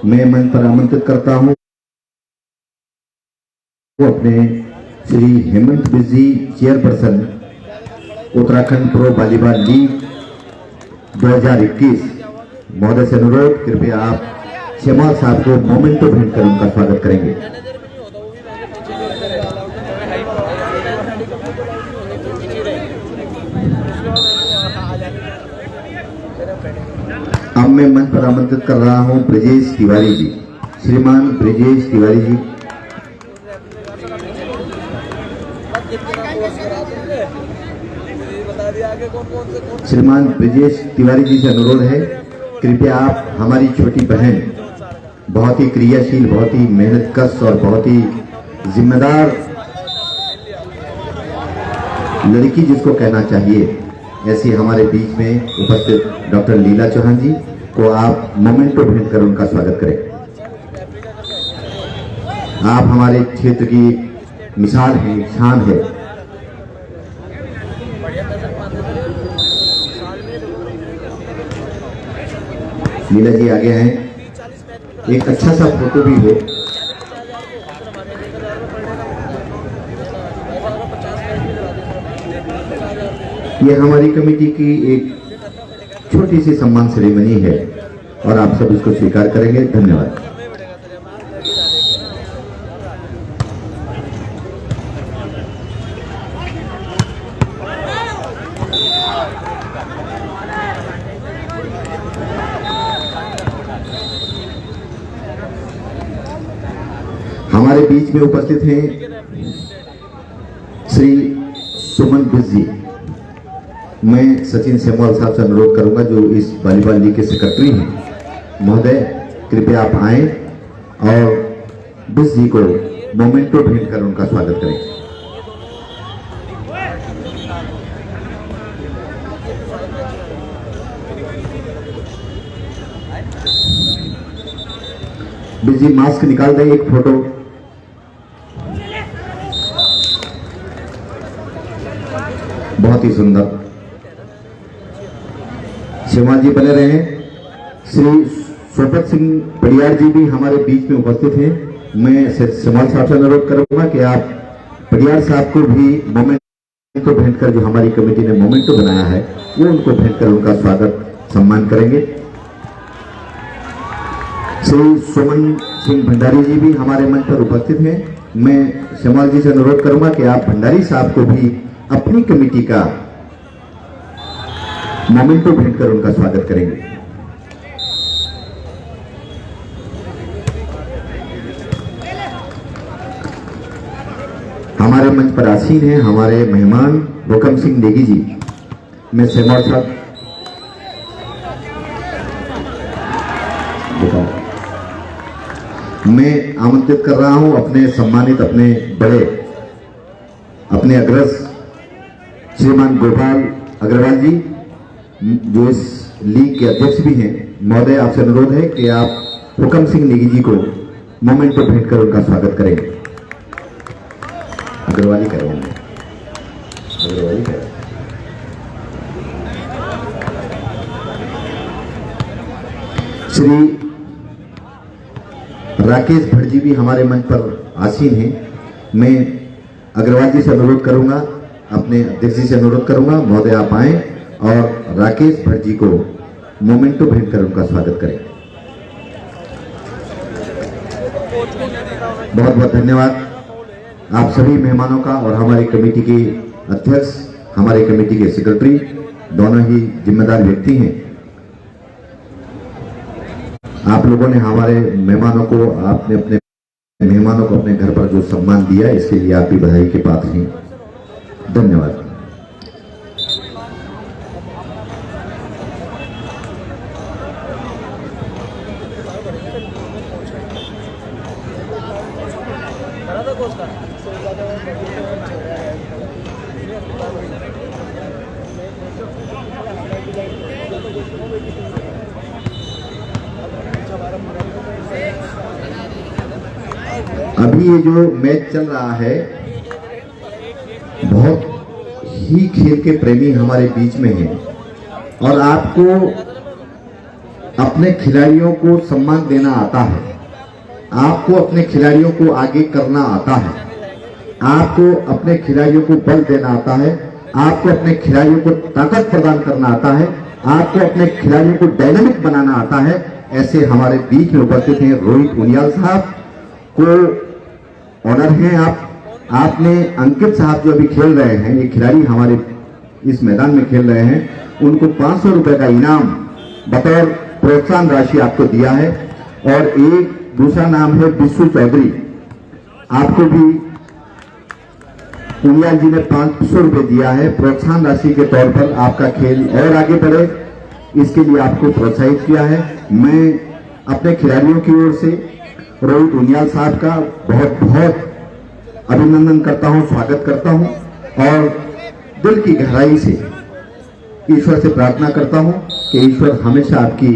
मैं मंच पर आमंत्रित करता हूँ अपने Shri Hemant busy, chairperson Uttarakhand pro volleyball league 2021। महोदय से अनुरोध, कृपया आप शेमाल साहब को मोमेंटो भेंट कर उनका स्वागत करेंगे। अब मैं मंच पर आमंत्रित कर रहा हूं ब्रजेश तिवारी जी। श्रीमान ब्रजेश तिवारी जी, श्रीमान ब्रजेश तिवारी जी से अनुरोध है, कृपया आप हमारी छोटी बहन, बहुत ही क्रियाशील, बहुत ही मेहनतकश और बहुत ही जिम्मेदार लड़की जिसको कहना चाहिए, ऐसी हमारे बीच में उपस्थित डॉक्टर लीला चौहान जी को आप मोमेंटो भेंट कर उनका स्वागत करें। आप हमारे क्षेत्र की मिसाल है, शान है। लीला जी आगे हैं, एक अच्छा सा फोटो भी है। ये हमारी कमेटी की एक छोटी सी सम्मान सेरेमनी है और आप सब इसको स्वीकार करेंगे। धन्यवाद। हमारे बीच में उपस्थित हैं श्री सुमन बिस जी। मैं सचिन सेमवाल साहब से अनुरोध करूंगा जो इस वॉलीबॉल लीग के सेक्रेटरी हैं, महोदय कृपया आप आए और बिस जी को मोमेंटो भेंट कर उनका स्वागत करें। बिस जी मास्क निकाल दें, एक फोटो। बहुत ही सुंदर। शिवमान जी बने रहे। श्री सोपत सिंह पड़ियार जी भी हमारे बीच में उपस्थित हैं। मैं शिवमान साहब से अनुरोध करूंगा कि आप पड़ियार साहब को भी मोमेंटो भेंट कर, जो हमारी कमेटी ने मोमेंटो बनाया है, वो उनको भेंट कर उनका स्वागत सम्मान करेंगे। श्री सुमन सिंह भंडारी जी भी हमारे मंच पर उपस्थित हैं। मैं शिवमान जी से अनुरोध करूंगा कि आप भंडारी साहब को भी अपनी कमेटी का मोमेंटो भेंट कर उनका स्वागत करेंगे। हमारे मंच पर आसीन हैं हमारे मेहमान हुकम सिंह नेगी जी। मैं सेमवाल साहब मैं आमंत्रित कर रहा हूं अपने सम्मानित, अपने बड़े, अपने अग्रज श्रीमान गोपाल अग्रवाल जी, जो इस लीग के अध्यक्ष भी हैं। महोदय आपसे अनुरोध है कि आप हुकम सिंह नेगी जी को मोमेंटो भेंट कर उनका स्वागत करेंगे। अग्रवाली करवाएंगे, अग्रवाली करें। श्री राकेश भट्ट जी भी हमारे मंच पर आसीन हैं। मैं अग्रवाल जी से अनुरोध करूंगा, अपने अध्यक्ष जी से अनुरोध करूंगा, महोदय आप आए और राकेश भट्ट जी को मोमेंटो भेंट कर उनका स्वागत करें। बहुत बहुत धन्यवाद आप सभी मेहमानों का और हमारी कमेटी के अध्यक्ष, हमारी कमेटी के सेक्रेटरी, दोनों ही जिम्मेदार व्यक्ति हैं। आप लोगों ने हमारे मेहमानों को, आपने अपने मेहमानों को अपने घर पर जो सम्मान दिया, इसके लिए आप भी बधाई के पात्र हैं। धन्यवाद। अभी ये जो मैच चल रहा है, बहुत ही खेल के प्रेमी हमारे बीच में हैं और आपको अपने खिलाड़ियों को सम्मान देना आता है, आपको अपने खिलाड़ियों को आगे करना आता है, आपको अपने खिलाड़ियों को बल देना आता है, आपको अपने खिलाड़ियों को ताकत प्रदान करना आता है, आपको अपने खिलाड़ियों को डायनामिक बनाना आता है। ऐसे हमारे बीच में उपस्थित हैं रोहित उनियाल साहब को ऑनर है। आपने अंकित साहब जो अभी खेल रहे हैं, ये खिलाड़ी हमारे इस मैदान में खेल रहे हैं, उनको 500 रुपए का इनाम बतौर प्रोत्साहन राशि आपको दिया है। और एक दूसरा नाम है बिस्सू चौधरी, आपको भी उनियाल जी ने 500 रुपए दिया है प्रोत्साहन राशि के तौर पर। आपका खेल और आगे बढ़े, इसके लिए आपको प्रोत्साहित किया है। मैं अपने खिलाड़ियों की ओर से रोहित उनियाल साहब का बहुत बहुत अभिनंदन करता हूं, स्वागत करता हूं और दिल की गहराई से ईश्वर से प्रार्थना करता हूं कि ईश्वर हमेशा आपकी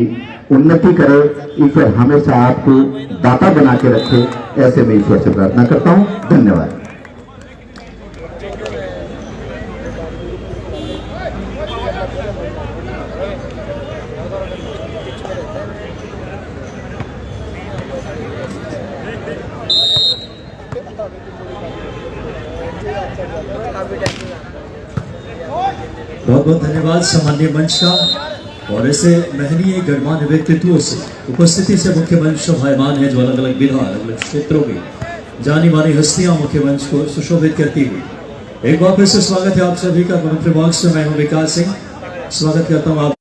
उन्नति करे, ईश्वर हमेशा आपको दाता बना के रखे, ऐसे मैं ईश्वर से प्रार्थना करता हूं। धन्यवाद। बहुत बहुत धन्यवाद सामान्य मंच का और ऐसे महनीय गणमान्य व्यक्तित्वों से उपस्थिति से मुख्य मंच शोभायमान है, जो अलग अलग विधा अलग अलग क्षेत्रों की जानी मानी हस्तियां मुख्य मंच को सुशोभित करती हुई। एक बार फिर से स्वागत है आप सभी का कमेंट्री बॉक्स में। मैं हूं विकास सिंह, स्वागत करता हूं आप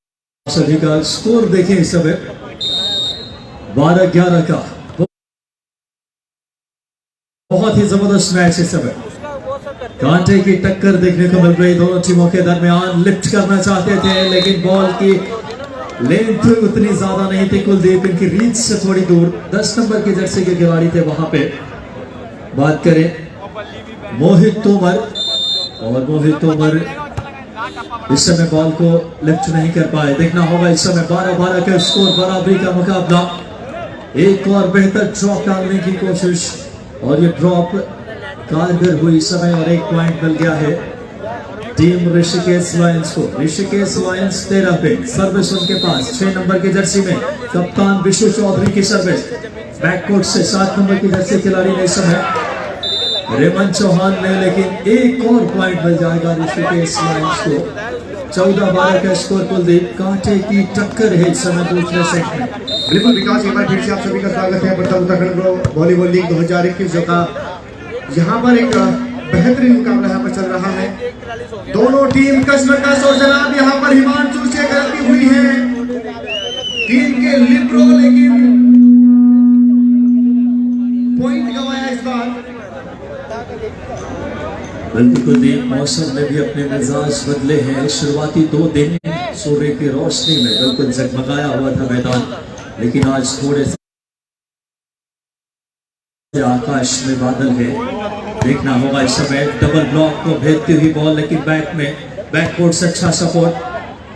सभी का। स्कोर देखें इस समय 12-11 का, बहुत ही जबरदस्त मैच इस समय, कांटे की टक्कर देखने को मिल रही दोनों टीमों के दरमियान। लिफ्ट करना चाहते थे लेकिन बॉल की लेंथ उतनी ज्यादा नहीं थी। कुलदीप इनकी रीच से थोड़ी दूर 10 नंबर की जर्सी के खिलाड़ी थे वहां पे। बात करें मोहित तोमर, और मोहित तोमर इस समय बॉल को लिफ्ट नहीं कर पाए। देखना होगा इस समय 12-12 का स्कोर, बराबरी का मुकाबला। एक और बेहतर ड्रॉप डालने की कोशिश और ये ड्रॉप कारगर हुई समय और 1 पॉइंट मिल गया है टीम ऋषिकेश लायंस को। ऋषिकेश लायंस 13 पे सर्विस उनके पास 6 नंबर की जर्सी में कप्तान विशु चौधरी की सर्विस। बैककोर्ट से 7 नंबर की जर्सी खिलाड़ी ने इस समय रेमन चौहान ने, लेकिन एक और पॉइंट मिल जाएगा ऋषिकेश लायंस को। 14-12 का स्कोर। कुलदीप कांटे की टक्कर है इस समय दूसरे सेट में। बिल्कुल विकास, एक बार फिर से आप सभी का स्वागत है प्रथम उत्तराखंड प्रो वॉलीबॉल लीग 2021 जो का यहाँ पर एक बेहतरीन मुकाबला यहाँ पर चल रहा है। दोनों टीम कश्मकश और जनाब यहाँ पर हिमांशु से करती हुई है टीम के लिब्रो, लेकिन पॉइंट गंवाया इस बार। बिल्कुल मौसम ने भी अपने मिजाज बदले हैं। शुरुआती 2 दिन सूर्य की रोशनी में बिल्कुल जगमगाया हुआ था मैदान, लेकिन आज थोड़े आकाश में बादल है। देखना होगा इस समय डबल ब्लॉक को भेजती हुई बॉल, लेकिन बैककोर्ट से अच्छा सपोर्ट,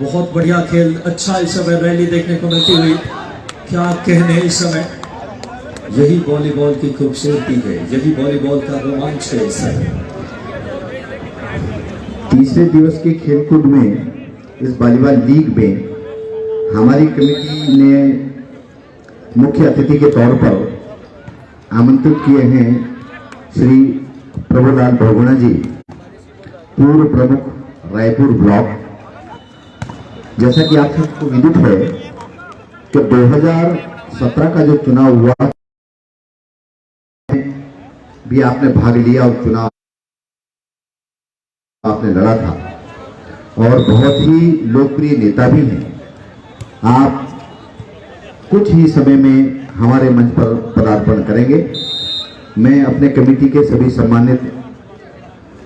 बहुत बढ़िया खेल। अच्छा इस समय रैली देखने को मिलती हुई, क्या कहने इस समय। यही वॉलीबॉल की खूबसूरती है, यही वॉलीबॉल का रोमांच है इस समय। तीसरे दिवस के खेलकूद में इस वॉलीबॉल लीग में हमारी कमेटी ने मुख्य अतिथि के तौर पर आमंत्रित किए हैं श्री प्रभुलाल बहुगुणा जी, पूर्व प्रमुख रायपुर ब्लॉक। जैसा कि आप सबको विदित है कि 2017 का जो चुनाव हुआ भी आपने भाग लिया और चुनाव आपने लड़ा था, और बहुत ही लोकप्रिय नेता भी हैं। आप कुछ ही समय में हमारे मंच पर पदार्पण करेंगे। मैं अपने कमेटी के सभी सम्मानित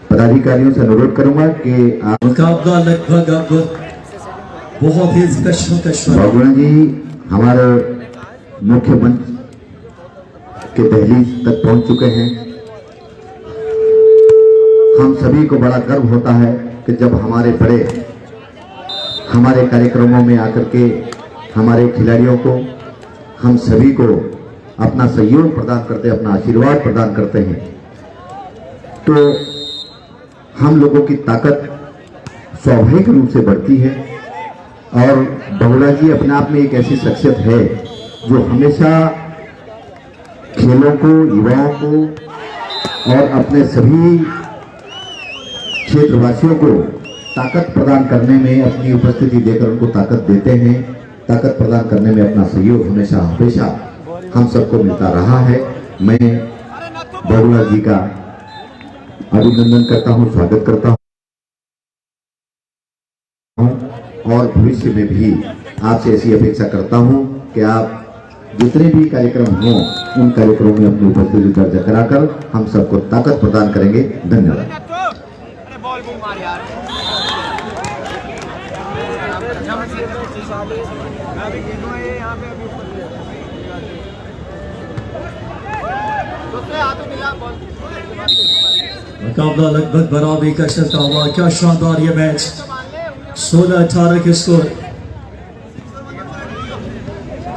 पदाधिकारियों से अनुरोध करूंगा कि आप मुकाबला लगभग अब बहुत ही कश्मकश। बहुगुणा जी हमारे मुख्य मंच के दहलीज तक पहुंच चुके हैं। हम सभी को बड़ा गर्व होता है कि जब हमारे बड़े हमारे कार्यक्रमों में आकर के हमारे खिलाड़ियों को, हम सभी को अपना सहयोग प्रदान करते हैं, अपना आशीर्वाद प्रदान करते हैं, तो हम लोगों की ताकत स्वाभाविक रूप से बढ़ती है। और बहुगुणा जी अपने आप में एक ऐसी शख्सियत है जो हमेशा खेलों को, युवाओं को और अपने सभी क्षेत्रवासियों को ताकत प्रदान करने में अपनी उपस्थिति देकर उनको ताकत देते हैं। ताकत प्रदान करने में अपना सहयोग हमेशा हम सबको मिलता रहा है। मैं बहुगुणा जी का अभिनंदन करता हूं, स्वागत करता हूं, और भविष्य में भी आपसे ऐसी अपेक्षा करता हूं कि आप जितने भी कार्यक्रम हों उन कार्यक्रमों में अपनी उपस्थिति दर्ज कराकर हम सबको ताकत प्रदान करेंगे। धन्यवाद। मुकाबला लगभग बराबरी का चलता हुआ। क्या शानदार ये मैच, 16-18 के स्कोर।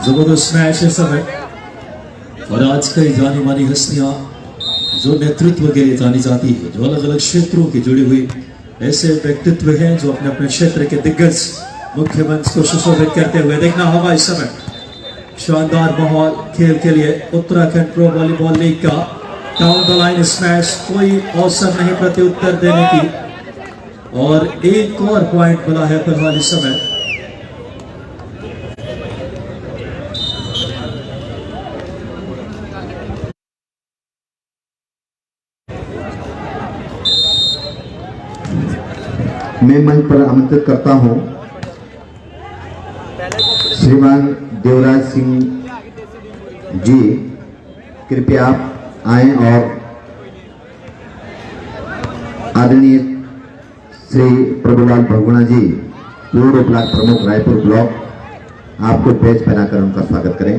जबरदस्त मैच है समय और आज कई जानी मानी हस्तियां जो नेतृत्व के लिए जानी जाती है, जो अलग अलग क्षेत्रों की जुड़ी हुई ऐसे व्यक्तित्व हैं जो अपने अपने क्षेत्र के दिग्गज मुख्य मंच को सुशोभित करते हुए देखना होगा इस समय। शानदार माहौल खेल के लिए उत्तराखंड प्रो वॉलीबॉल लीग का डाउन द लाइन स्मैश, कोई अवसर नहीं प्रत्युत्तर देने की और एक और पॉइंट मिला है फिलहाल इस समय। मैं मंच पर आमंत्रित करता हूं श्रीमान देवराज सिंह जी, कृपया आप आएं और आदरणीय श्री प्रभुलाल बहुगुणा जी, पूर्व ब्लॉक प्रमुख रायपुर ब्लॉक, आपको बैच पहनाकर उनका स्वागत करें।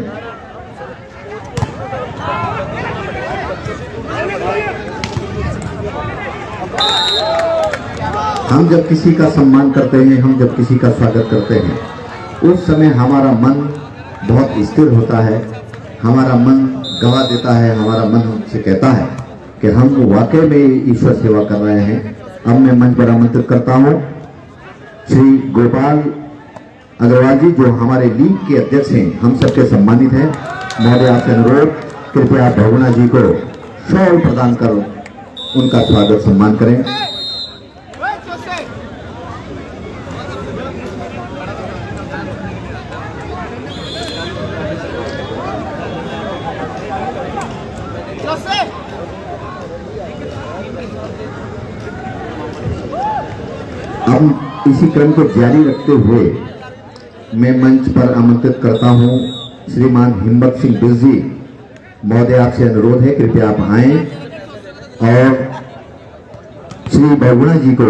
हम जब किसी का सम्मान करते हैं, हम जब किसी का स्वागत करते हैं, उस समय हमारा मन बहुत स्थिर होता है, हमारा मन गवाह देता है, हमारा मन हमसे कहता है कि हम वाकई में ईश्वर सेवा कर रहे हैं। अब मैं मंच पर आमंत्रित करता हूं श्री गोपाल अग्रवाल जी, जो हमारे लीग के अध्यक्ष हैं, हम सबके सम्मानित हैं। महोदय आपसे अनुरोध, कृपया बहुगुणा जी को शॉल प्रदान कर उनका स्वागत सम्मान करें। अब इसी क्रम को जारी रखते हुए मैं मंच पर आमंत्रित करता हूं श्रीमान हिम्मत सिंह बिल जी। महोदय आपसे अनुरोध है, कृपया आप आएं और श्री बहुगुणा जी को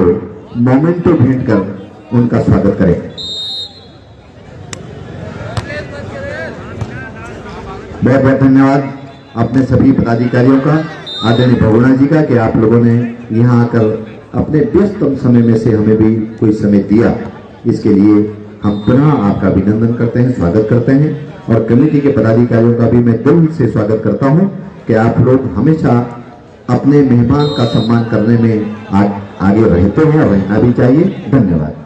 मोमेंटो भेंट कर उनका स्वागत करें। बहुत बहुत धन्यवाद अपने सभी पदाधिकारियों का, आदरणीय बहुगुणा जी का, कि आप लोगों ने यहाँ आकर अपने व्यस्तम समय में से हमें भी कोई समय दिया। इसके लिए हम पुनः आपका अभिनंदन करते हैं, स्वागत करते हैं और कमेटी के पदाधिकारियों का भी मैं दिल से स्वागत करता हूं कि आप लोग हमेशा अपने मेहमान का सम्मान करने में आगे रहते हैं और रहना भी चाहिए। धन्यवाद।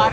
तो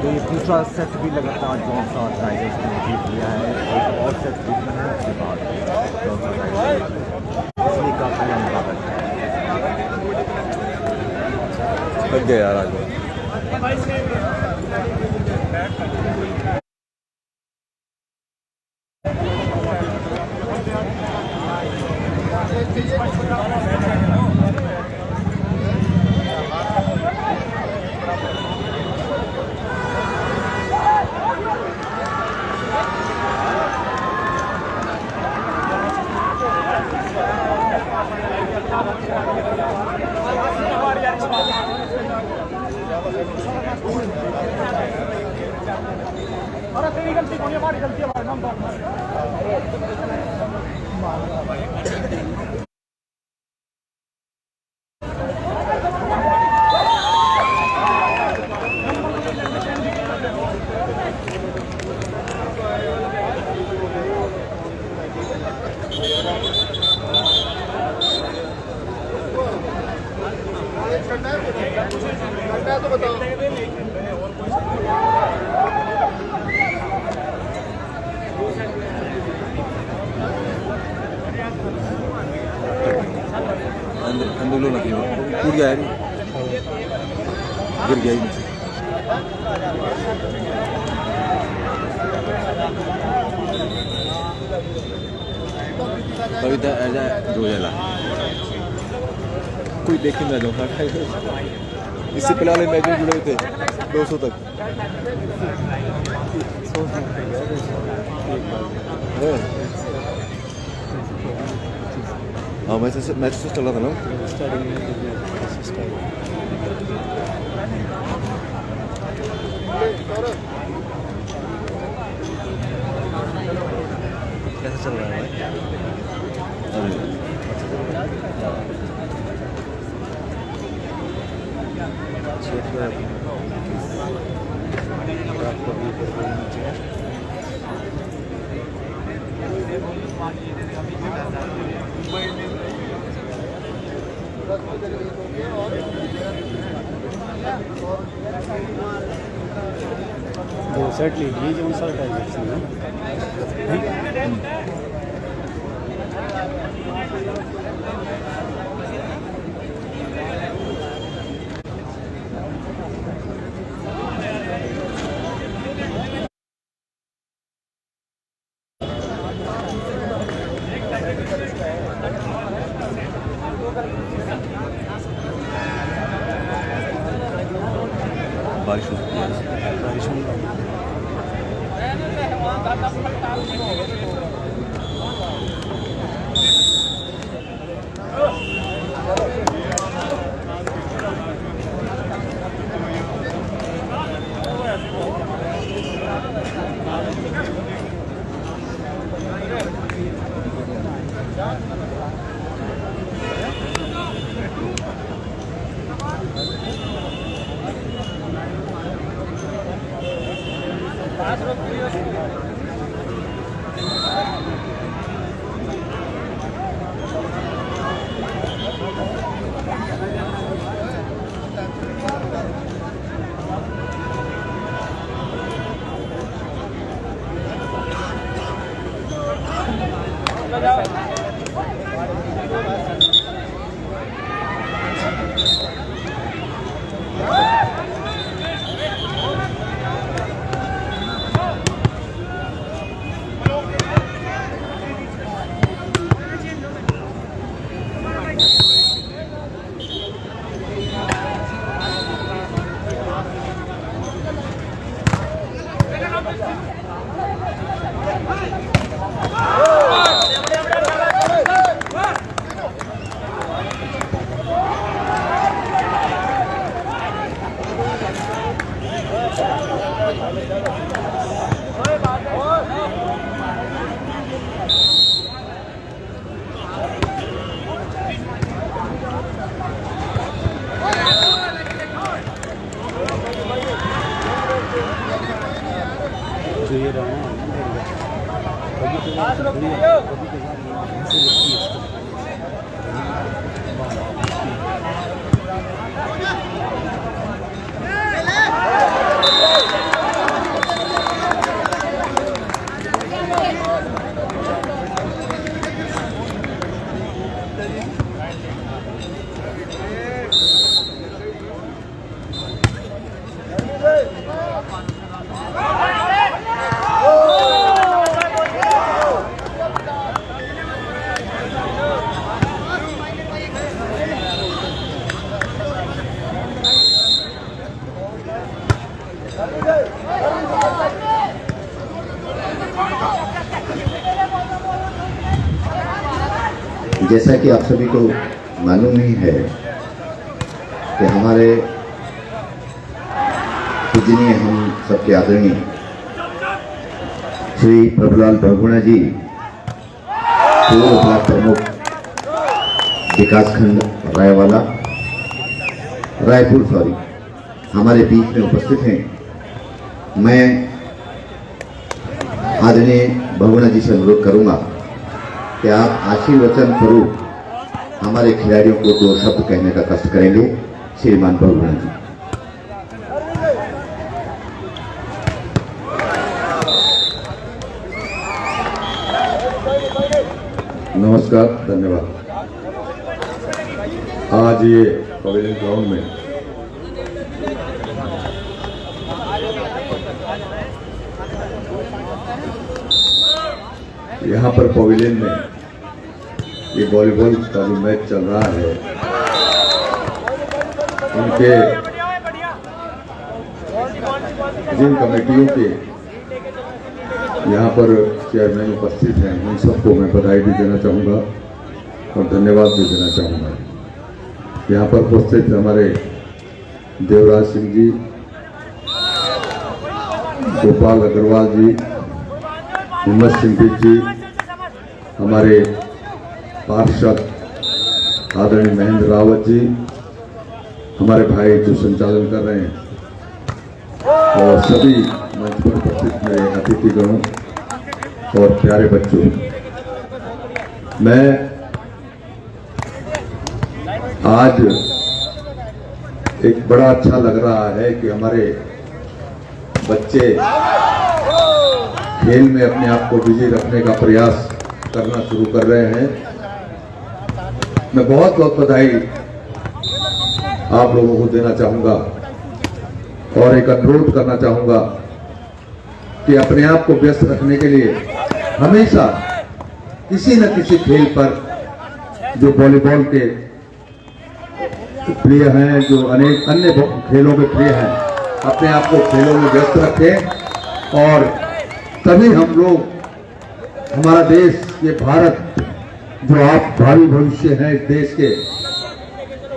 ये दूसरा सेट भी लगातार जॉनसा टाइगर्स ने जीत लिया है। एक और सेट जीतना है उसके बाद जॉनसा टाइगर्स इसलिए का पहला मुकाबला थक गया यार आज। अंदर लगी टूट गया है, गिर गया नीचे। कविता ऐसा जोड़ेला कोई देखे ना जो इससे पहले वाले मैच में जुड़े थे 200 तक। हाँ मैच से चल रहा था ना। कैसे चल रहा है दो सेट ले लिए जॉनसा टाइगर्स ने। बारिश हो सकती है। बारिश होने वाली है। जैसा कि आप सभी को मालूम ही है कि हमारे पूजनीय हम सबके आदरणीय श्री प्रभुलाल बहुगुणा जी पूर्व ब्लॉक प्रमुख विकासखंड रायपुर हमारे बीच में उपस्थित हैं। मैं आदरणीय बहुगुणा जी से अनुरोध करूंगा कि आप आशीर्वचन स्वरूप हमारे खिलाड़ियों को 2 शब्द कहने का कष्ट करेंगे। श्रीमान बहुगुणा जी। नमस्कार, धन्यवाद। आज ये पवेलियन ग्राउंड में यहाँ पर पवेलियन में ये वॉलीबॉल का जो मैच चल रहा है, उनके जिन कमेटियों के यहाँ पर चेयरमैन उपस्थित हैं, उन सबको मैं बधाई भी देना चाहूँगा और धन्यवाद भी देना चाहूँगा। यहाँ पर उपस्थित हमारे देवराज सिंह जी, गोपाल अग्रवाल जी, हिम्मत सिंह जी, हमारे पार्षद आदरणीय महेंद्र रावत जी, हमारे भाई जो संचालन कर रहे हैं, और सभी मंच पर उपस्थित मेरे अतिथिगणों और प्यारे बच्चों, मैं आज एक बड़ा अच्छा लग रहा है कि हमारे बच्चे खेल में अपने आप को बिजी रखने का प्रयास करना शुरू कर रहे हैं। मैं बहुत बहुत बधाई आप लोगों को देना चाहूंगा और एक अनुरोध करना चाहूंगा कि अपने आप को व्यस्त रखने के लिए हमेशा किसी न किसी खेल पर, जो वॉलीबॉल के प्रिय हैं, जो अनेक अन्य खेलों के प्रिय हैं, अपने आप को खेलों में व्यस्त रखें और तभी हम लोग, हमारा देश, ये भारत जो आप भावी भविष्य हैं इस देश के,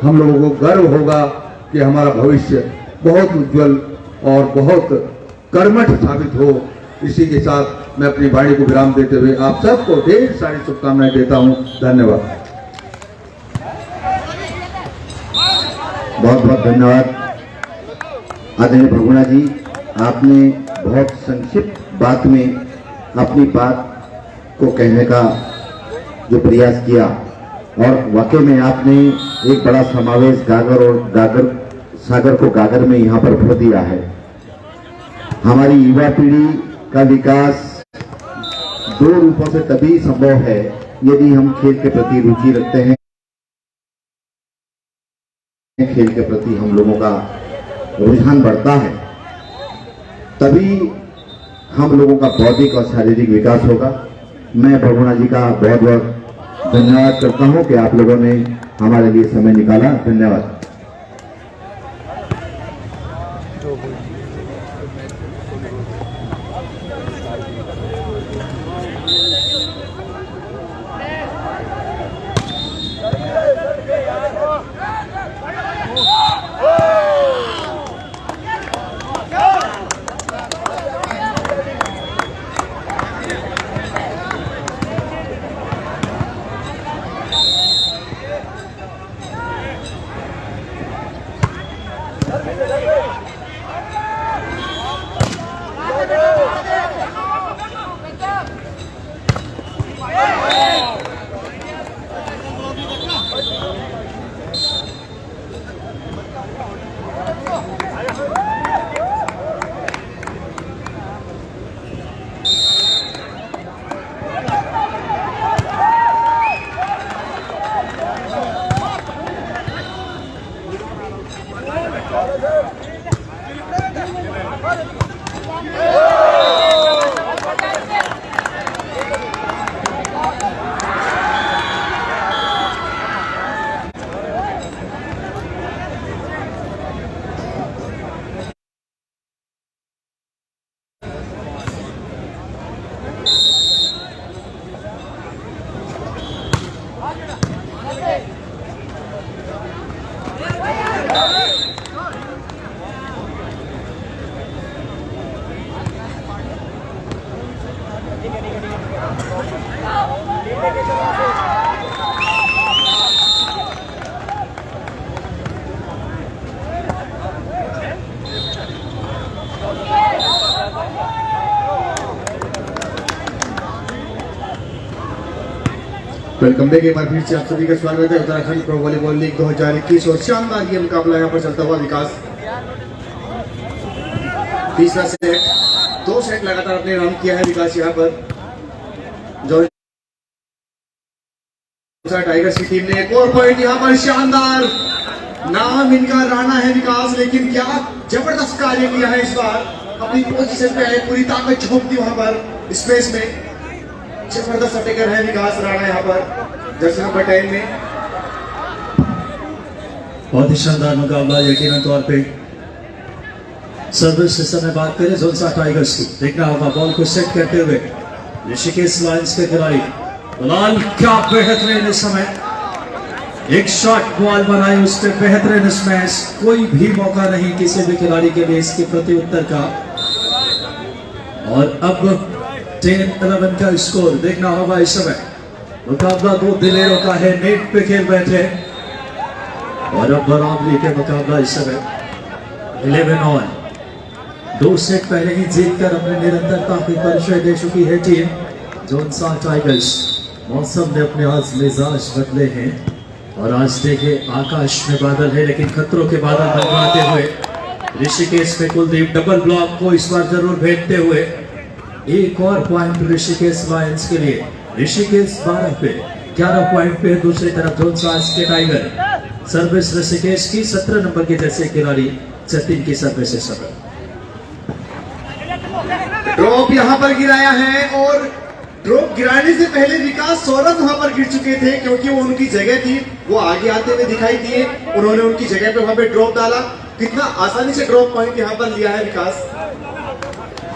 हम लोगों को गर्व होगा कि हमारा भविष्य बहुत उज्जवल और बहुत कर्मठ साबित हो। इसी के साथ मैं अपनी वाणी को विराम देते हुए आप सबको ढेर सारी शुभकामनाएं देता हूं। धन्यवाद। बहुत बहुत धन्यवाद आदरणीय बहुगुणा जी। आपने बहुत संक्षिप्त बात में अपनी बात को कहने का जो प्रयास किया, और वाकई में आपने एक बड़ा समावेश सागर को गागर में यहाँ पर भर दिया है। हमारी युवा पीढ़ी का विकास 2 रूपों से तभी संभव है यदि हम खेल के प्रति रुचि रखते हैं, खेल के प्रति हम लोगों का रुझान बढ़ता है, तभी हम लोगों का बौद्धिक और शारीरिक विकास होगा। मैं बहुगुणा जी का बहुत बहुत धन्यवाद करता हूं कि आप लोगों ने हमारे लिए समय निकाला। धन्यवाद। Welcome back. एक बार फिर से आप सभी का स्वागत है उत्तराखंड प्रो वॉलीबॉल लीग 2021 और शानदार ये मुकाबला यहाँ पर चलता हुआ विकास। तीसरा सेट, 2 सेट लगातार अपने नाम किया है विकास यहाँ पर। टाइगर्स की टीम ने एक और पॉइंट यहाँ पर, शानदार नाम इनका राणा है विकास, लेकिन क्या जबरदस्त कार्य किया है इस बार। अपनी पोजीशन पे है, पूरी ताकत झोंक दी वहां पर स्पेस में। जबरदस्त अटैकर है विकास राणा यहाँ पर जर्सी नंबर 10 में। बहुत ही शानदार मुकाबला यकीनन तौर पे। सर्विस से समय बात करें जोनसा टाइगर्स की, देखना होगा बॉल को सेट करते हुए ऋषिकेश लायंस के खिलाड़ी लाल। क्या बेहतरीन इस समय एक शॉट बॉल बनाई उसके, बेहतरीन स्मैश। कोई भी मौका नहीं किसी भी खिलाड़ी के लिए इसके प्रत्युत्तर का। और अब 10-11 का स्कोर देखना होगा इस समय। मुकाबला 2 दिलेरों का है, नेट पे खेल बैठे और अब बराबरी के मुकाबला इस समय 11-ऑल। 2 सेट पहले ही जीतकर अपने निरंतरता की परिचय दे चुकी है टीम जोनसा टाइगर्स। मौसम ने अपने आज मिजाज बदले हैं और आज देखे आकाश में बादल है, लेकिन खतरों के बादल बनवाते हुए ऋषिकेश में कुलदीप डबल ब्लॉक को इस बार जरूर भेजते हुए एक और पॉइंट ऋषिकेश लायंस के लिए। ऋषिकेश 12 पे 11 पॉइंट पे है। दूसरी तरफ जोनसा के टाइगर। सर्विस ऋषिकेश की 17 नंबर के जैसे खिलाड़ी सचिन की सर्विस से सब ड्रॉप यहाँ पर गिराया है और ड्रॉप गिराने से पहले विकास सौरभ वहां पर गिर चुके थे, क्योंकि वो उनकी जगह थी, वो आगे आते हुए दिखाई दिए। उन्होंने उनकी जगह पे वहां पे ड्रॉप डाला। कितना आसानी से ड्रॉप पॉइंट यहाँ पर लिया है विकास।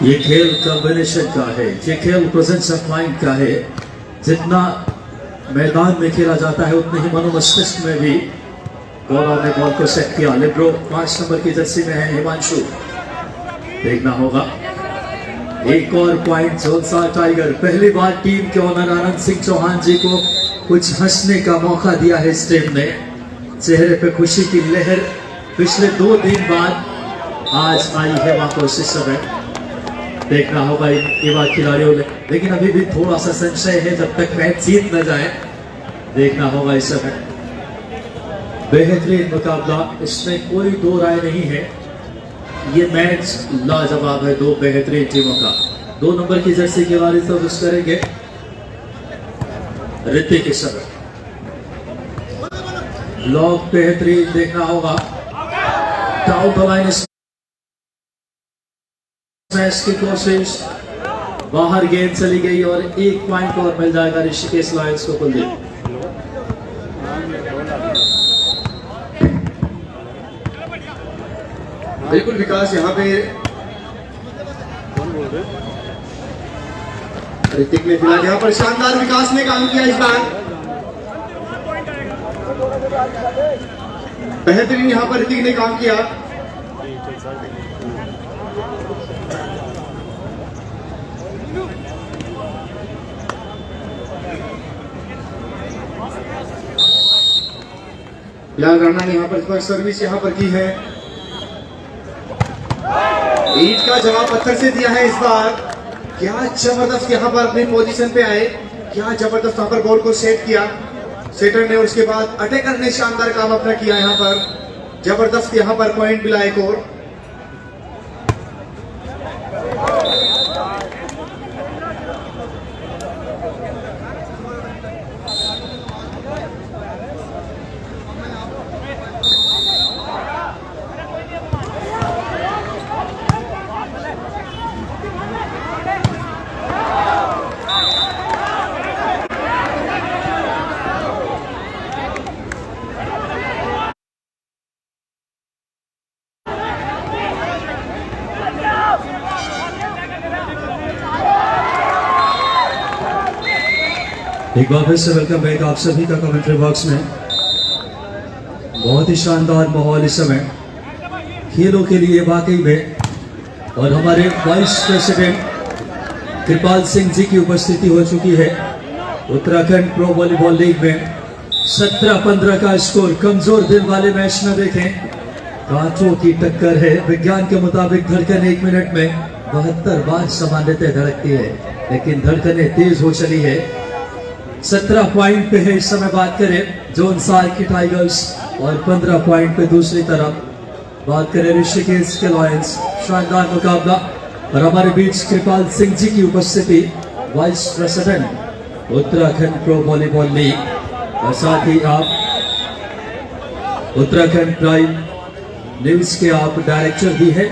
ये खेल कॉम्बिनेशन का है, ये खेल प्रेजेंस ऑफ माइंड का है। जितना मैदान में खेला जाता है उतने ही मनोमस्तिष्क में भी। गौरव ने बॉल को सेट किया। लिब्रो 5 नंबर की जर्सी में है हिमांशु। देखना होगा एक और पॉइंट जोनसा टाइगर। पहली बार टीम के ओनर आनंद सिंह चौहान जी को कुछ हंसने का मौका दिया है इस टीम ने। चेहरे पे खुशी की लहर पिछले 2 दिन बाद आज आई है वापस इस समय। देखना होगा युवा खिलाड़ियों ने, लेकिन अभी भी थोड़ा सा संशय है जब तक मैच जीत न जाए। देखना होगा इस समय। बेहतरीन मुकाबला, इसमें कोई 2 राय नहीं है। ये मैच लाजवाब है 2 बेहतरीन टीमों का। 2 नंबर की जर्सी के वारिस सर्विस करेंगे ऋतिक इस समय। लॉक बेहतरीन, देखना होगा डाउन द लाइन स्मैश की कोशिश, बाहर गेंद चली गई और 1 पॉइंट और मिल जाएगा ऋषिकेश लायंस को कुलदीप। बिल्कुल विकास यहाँ पे ऋतिक ने फिलहाल यहाँ पर शानदार विकास ने काम किया इस बार। बेहतरीन यहाँ पर ऋतिक ने काम किया। फिलहाल राणा ने यहाँ पर सर्विस यहाँ पर की है। ईट का जवाब पत्थर से दिया है इस बार। क्या जबरदस्त यहाँ पर अपनी पोजीशन पे आए, क्या जबरदस्त यहाँ पर बॉल को सेट किया सेटर ने। उसके बाद अटैकर ने शानदार काम अपना किया यहाँ पर। जबरदस्त यहाँ पर पॉइंट मिला एक और। एक बार फिर से वेलकम बैक आप सभी का कमेंट्री बॉक्स में। बहुत ही शानदार माहौल इस समय खेलों के लिए वाकई में, और हमारे वाइस प्रेसिडेंट कृपाल सिंह जी की उपस्थिति हो चुकी है। उत्तराखंड प्रो वॉलीबॉल लीग में 17-15 का स्कोर। कमजोर दिल वाले मैच न देखें, कांटों की टक्कर है। विज्ञान के मुताबिक धड़कन 1 मिनट में 72 बार सामान्यतः धड़कती है, लेकिन धड़कनें तेज हो चली है। 17 पॉइंट पे है इस समय बात करें जोन 7 की टाइगर्स, और 15 पॉइंट पे दूसरी तरफ बात करें ऋषिकेश के लॉयंस। शानदार मुकाबला, और हमारे बीच कृपाल सिंह जी की उपस्थिति, vice president Uttarakhand pro volleyball league, और साथ ही आप उत्तराखंड प्राइम न्यूज के आप डायरेक्टर भी हैं।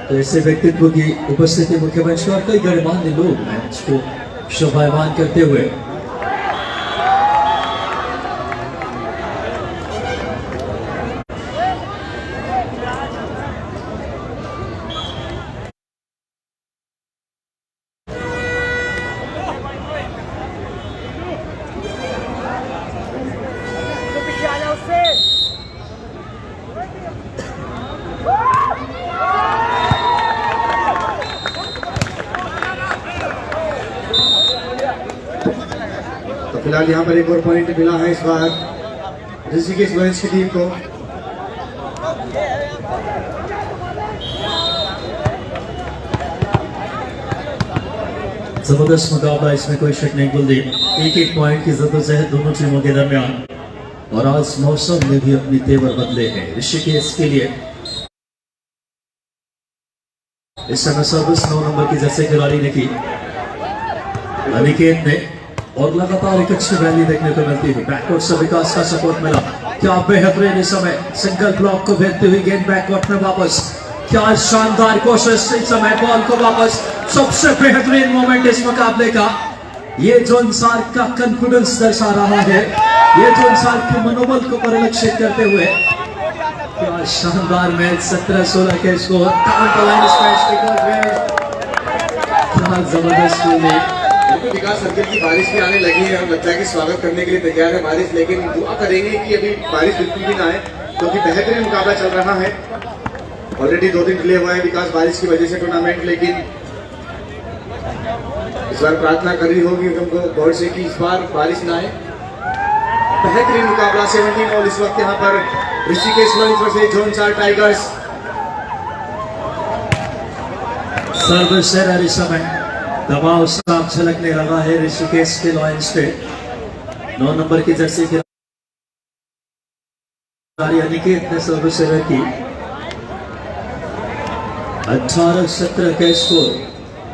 तो ऐसे व्यक्तित्व की उपस्थिति मुख्यमंच पर कई गणमान्य लोग मैच को शोभायमान करते हुए फिलहाल यहाँ पर एक और पॉइंट मिला है इस बार ऋषिकेश लॉयंस की टीम को। जबरदस्त मुकाबला, इसमें कोई शक नहीं। कुलदीप, एक पॉइंट की जद्दोजहद दोनों टीमों के दरमियान, और आज मौसम ने भी अपनी तेवर बदले हैं ऋषिकेश के लिए। इस समय सर्विस 9 नंबर की जैसे खिलाड़ी ने की अनिकेत ने, और लगातार एक अच्छी रैली देखने को मिलती है। बैकवर्ड से विकास का सपोर्ट मिला, क्या बेहतरीन इस समय सिंगल ब्लॉक को भेजते हुए गेंद बैकवर्ड में वापस, क्या शानदार कोशिश इस समय बॉल को वापस। सबसे बेहतरीन मोमेंट इस मुकाबले का, ये जोन 7 का कॉन्फिडेंस दर्शा रहा है, ये जोन 7 के मनोबल को परिलक्षित करते हुए। क्या शानदार मैच, 17-16 के स्कोर, क्या जबरदस्त मैच। विकास सर्कल की बारिश भी आने लगी है, हम लगता है कि स्वागत करने के लिए तैयार है बारिश, लेकिन दुआ करेंगे कि अभी बारिश बिल्कुल भी ना आए, क्योंकि बेहतरीन मुकाबला चल रहा है। ऑलरेडी 2 दिन डिले हुआ है विकास बारिश की वजह से टूर्नामेंट, लेकिन इस बार प्रार्थना कर रही होगी हमको गौर से कि इस बार बारिश ना आए। बेहतरीन मुकाबला 17 ऑल इस वक्त यहाँ पर Rishikesh lions versus zone 4 tigers. Service error इस समय, दबाव साफ झलकने लगा है ऋषिकेश के लॉयंस पे। 9 नंबर की जर्सी के अनिकेत ने सर्विस एरर की। 18-17 का स्कोर,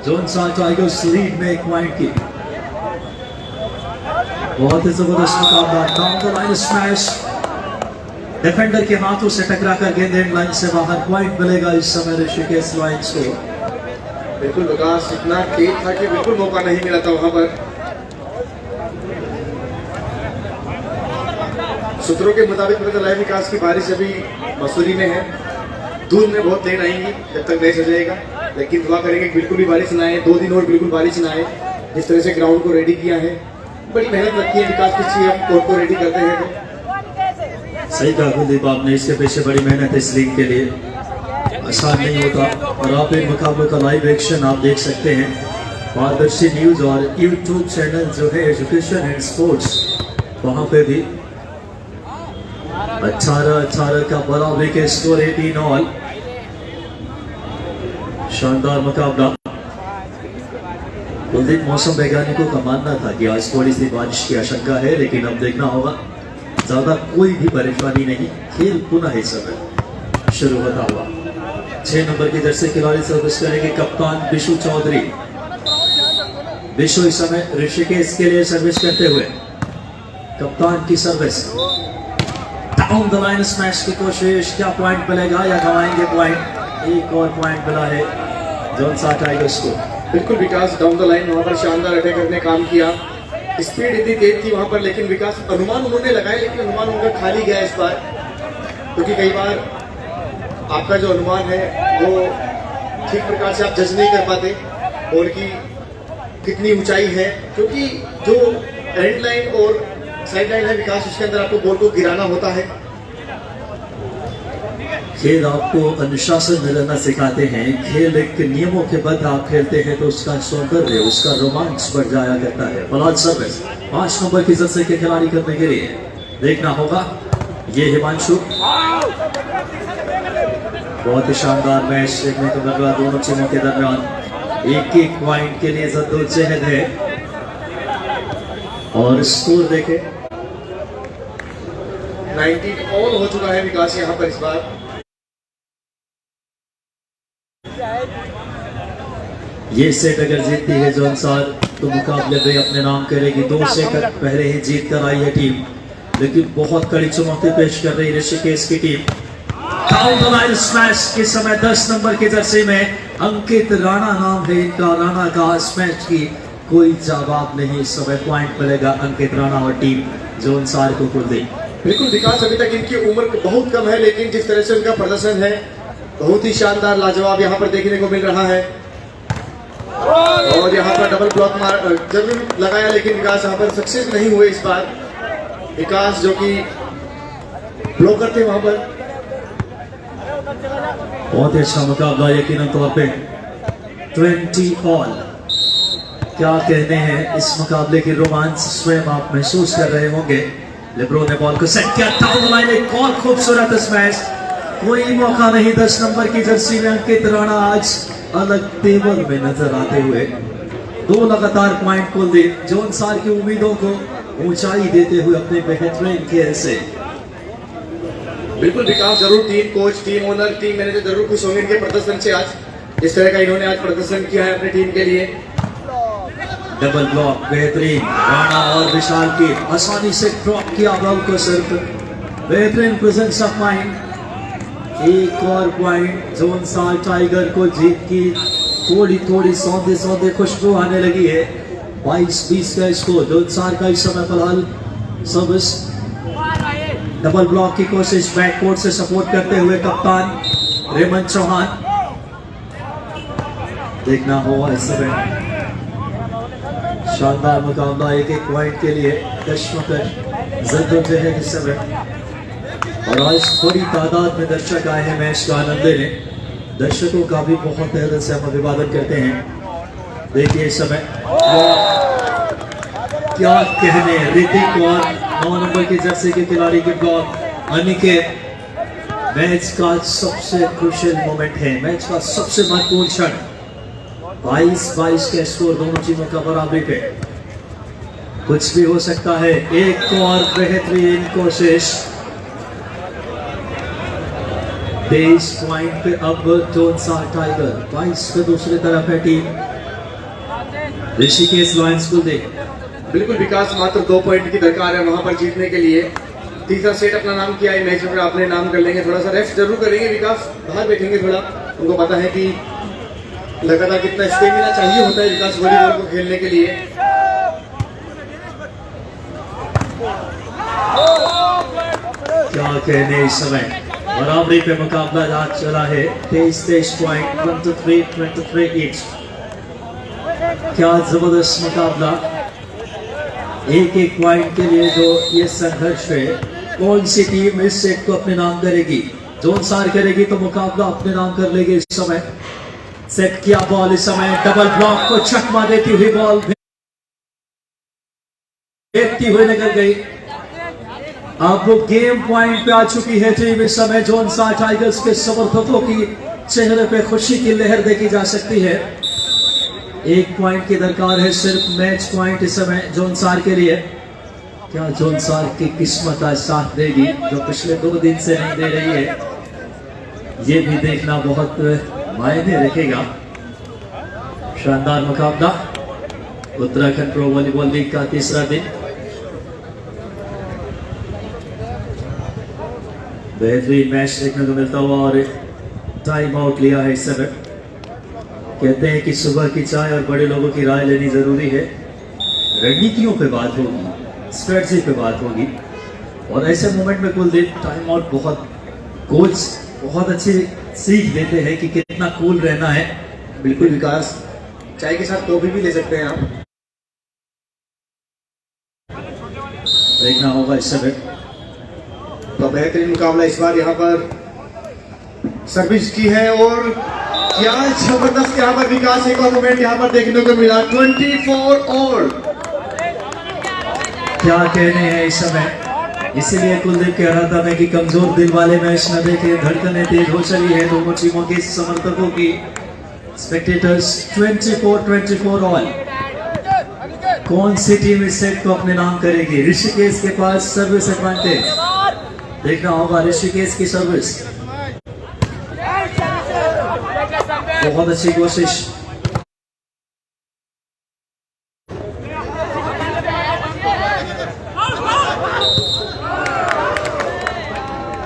जोन 7 टाइगर्स लीड में 1 पॉइंट की। बहुत ही जबरदस्त मुकाबला, down the line smash, defender के हाथों से टकराकर गेंद एंड लाइन से बाहर। पॉइंट मिलेगा इस समय ऋषिकेश लॉयंस को। बिल्कुल विकास इतना तेज था कि बिल्कुल मौका नहीं मिला था वहां पर। सूत्रों के मुताबिक पता चला है विकास की बारिश अभी मसूरी में है, दूर में बहुत लेट आएंगी जब तक मैच हो जाएगा, लेकिन दुआ करेंगे कि बिल्कुल भी बारिश ना आए, 2 दिन और बिल्कुल बारिश ना आए। जिस तरह से ग्राउंड को रेडी किया है, बड़ी मेहनत लगती है विकास किस चीज कोर्ट को रेडी करते हैं तो। सही कहा कुलदीप आपने, इसके पीछे बड़ी मेहनत है इस लीग के लिए, आसान नहीं होता। और आप इन मुकाबलों का लाइव एक्शन आप देख सकते हैं पारदर्शी न्यूज और यूट्यूब चैनल जो है एजुकेशन एंड स्पोर्ट्स, वहां पे भी 18-18 का बराबरी के स्कोर, 18 ऑल। शानदार मुकाबला। कुलदीप, मौसम वैज्ञानिकों का मानना था कि आज थोड़ी सी बारिश की आशंका है, लेकिन अब देखना होगा ज्यादा कोई भी परेशानी नहीं, खेल पुनः इस समय शुरू होता हुआ। 6 नंबर की जर्सी खिलाड़ी सर्विस करेंगे कप्तान बिशु चौधरी। बिशु इस समय ऋषिकेश के लिए सर्विस करते हुए, कप्तान की service, down the line smash की कोशिश, क्या पॉइंट मिलेगा या गवाएंगे पॉइंट। एक और पॉइंट मिला है जोन 7 टाइगर्स को। बिल्कुल विकास डाउन द लाइन वहां पर शानदार अटैकर ने काम किया, स्पीड इतनी तेज थी वहां पर, लेकिन विकास अनुमान उन्होंने लगाए, लेकिन अनुमान उनका खाली गया इस बार, क्योंकि कई बार आपका जो अनुमान है वो ठीक प्रकार से आप जज नहीं कर पाते, और की कितनी ऊंचाई है, क्योंकि जो एंड लाइन और साइड लाइन है विकास, उसके अंदर आपको बॉल को गिराना होता है। खेल आपको अनुशासन में रहना सिखाते हैं। खेल एक नियमों के बद्ध आप खेलते हैं तो उसका सौंदर्य, उसका रोमांच बढ़ जाया करता है। बॉल सर्विस 5 नंबर की जर्सी के खिलाड़ी करने के लिए देखना होगा। ये हिमांशु, बहुत ही शानदार मैच देखने को मिल रहा दोनों टीमों के दरमियान। एक पॉइंट के लिए जद्दोजहद है और स्कोर देखे 19 ऑल हो चुका है विकास यहाँ पर इस बार। ये सेट अगर जीतती है जौनसार तो मुकाबले में अपने नाम करेगी। 2 सेट पहले ही जीत कर आई है टीम, लेकिन बहुत कड़ी चुनौती पेश कर रही ऋषिकेश की टीम। स्मैश के समय 10 नंबर की जर्सी में अंकित राणा नाम है इनका। राणा का स्मैश की कोई जवाब नहीं। इस समय पॉइंट मिलेगा अंकित राणा और टीम जौनसार को कुल दे। बिल्कुल विकास, अभी तक इनकी उम्र बहुत कम है, लेकिन जिस तरह से उनका प्रदर्शन है बहुत ही शानदार लाजवाब यहाँ पर देखने को मिल रहा है। और यहाँ पर डबल ब्लॉक जरूर लगाया, लेकिन विकास यहाँ पर सक्सेस नहीं हुए इस बार। विकास जो कि ब्लॉकर थे वहां पर। बहुत ही अच्छा मुकाबला यकीनन तौर पे 20 ऑल। क्या कहते हैं इस मुकाबले की रोमांच स्वयं आप महसूस कर रहे होंगे। लिब्रो ने बॉल को सेट किया, डाउन लाइन एक और खूबसूरत स्मैश। कोई मौका नहीं 10 नंबर की जर्सी में अंकित राणा आज अलग टेबल में नजर आते हुए 2 लगातार पॉइंट को दे जौनसार की उम्मीदों को ऊंचाई देते हुए अपने बेहतरीन खेल से। बिल्कुल विकास, जरूर team coach, team owner, team manager जरूर खुश होंगे इनके प्रदर्शन से। आज जिस तरह का इन्होंने आज प्रदर्शन किया है अपनी टीम के लिए। डबल ब्लॉक बेहतरीन, राणा और विशाल की आसानी से ड्रॉप किया बॉल को सिर्फ। बेहतरीन प्रेजेंस ऑफ माइंड। एक और पॉइंट जौनसार टाइगर को जीत की थोड़ी थोड़ी सौंदे सौंदे खुशबू आने लगी है। 22-20 का स्कोर। जौनसार का इस समय फिलहाल सर्विस। डबल ब्लॉक की कोशिश, बैककोर्ट से सपोर्ट करते हुए कप्तान रेमन चौहान। देखना होगा इस समय शानदार मुकाबला। एक पॉइंट के लिए कश्मकश जद्दोजहद इस समय। और आज बड़ी तादाद में दर्शक आए हैं मैच का आनंद लेने। दर्शकों का भी बहुत तहे दिल से हम अभिवादन करते हैं। देखिए इस समय क्या कहने, ऋतिक और 9 नंबर की जर्सी के खिलाड़ी के ब्लॉक। अनिकेत, मैच का सबसे क्रूशियल मोमेंट है, मैच का सबसे महत्वपूर्ण क्षण। 22-22 के स्कोर, दोनों टीमों का बराबरी पे। कुछ भी हो सकता है। एक और बेहतरीन कोशिश। 23 पॉइंट पे अब जौनसार टाइगर। 22 पे दूसरी तरफ है टीम ऋषिकेश लायंस को दे। बिल्कुल विकास, मात्र 2 पॉइंट की दरकार है वहां पर जीतने के लिए। तीसरा सेट अपना नाम किया है मैच में, अपने नाम कर लेंगे। थोड़ा सा रेस्ट जरूर करेंगे विकास, बाहर बैठेंगे थोड़ा। उनको पता है कि लगातार कितना स्टेमिना चाहिए होता है विकास वॉलीबॉल को खेलने के लिए। क्या कहने इस समय बराबरी पे मुकाबला आज चला है। 23-23 पॉइंट, 23-23 ईच। क्या जबरदस्त मुकाबला। एक पॉइंट के लिए जो ये संघर्ष है। कौन सी टीम इस सेट को अपने नाम करेगी। जौनसार करेगी तो मुकाबला अपने नाम कर लेगी। इस समय सेट किया बॉल, इस समय डबल ब्लॉक को चकमा देती हुई बॉल फेंकती हुई निकल गई। अब वो गेम पॉइंट पे आ चुकी है टीम। इस समय जौनसार टाइगर्स के समर्थकों की चेहरे पे खुशी की लहर देखी जा सकती है। 1 पॉइंट की दरकार है सिर्फ। मैच पॉइंट इस समय जौनसार के लिए। क्या जौनसार की किस्मत आज साथ देगी जो पिछले 2 दिन से नहीं दे रही है। ये भी देखना बहुत मायने रखेगा। शानदार मुकाबला। उत्तराखंड प्रो वॉलीबॉल लीग का तीसरा दिन। बेहतरीन मैच देखने को मिलता हुआ और टाइम आउट लिया है इस समय। कहते हैं कि सुबह की चाय और बड़े लोगों की राय लेनी जरूरी है। रणनीतियों पे बात होगी, स्ट्रेटजी पे बात होगी और ऐसे मोमेंट में कुलदीप टाइम आउट बहुत कोच बहुत अच्छी सीख देते हैं कि कितना कूल रहना है। बिल्कुल विकास, चाय के साथ कॉफी भी ले सकते हैं आप। देखना होगा इस समय। तो बेहतरीन मुकाबला इस बार यहाँ पर सर्विस की है और क्या जबरदस्त यहाँ पर विकास एक और मोमेंट यहाँ पर देखने को मिला। 24 ऑल। क्या कहने हैं इस समय, इसीलिए कुलदीप कह रहा था मैं कि कमजोर दिल वाले मैच न देखे, धड़कनें तेज हो चली है दोनों टीमों के समर्थकों की। Spectators 24 all. कौन सी टीम इस सेट को अपने नाम करेगी? ऋषिकेश के पास सर्विस एडवांटेज, देखना होगा ऋषिकेश की सर्विस। बहुत अच्छी कोशिश।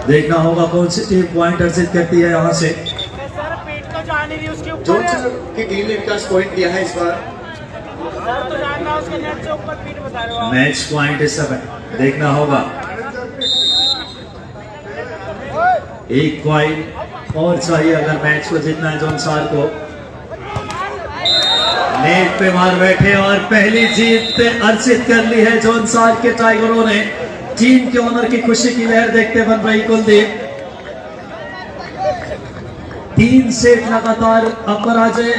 देखना होगा कौन सी टीम पॉइंट अर्जित करती है यहाँ से। जोनसर की टीम ने विकास पॉइंट दिया है इस बार। मैच पॉइंट इस समय देखना होगा। एक पॉइंट और चाहिए अगर मैच को जीतना है जोनसार को। नेट पे मार बैठे और पहली जीत अर्जित कर ली है जोनसार के टाइगरों ने। टीम के ओनर की खुशी की लहर देखते बन रही कुलदीप। 3 सेट लगातार अपराजय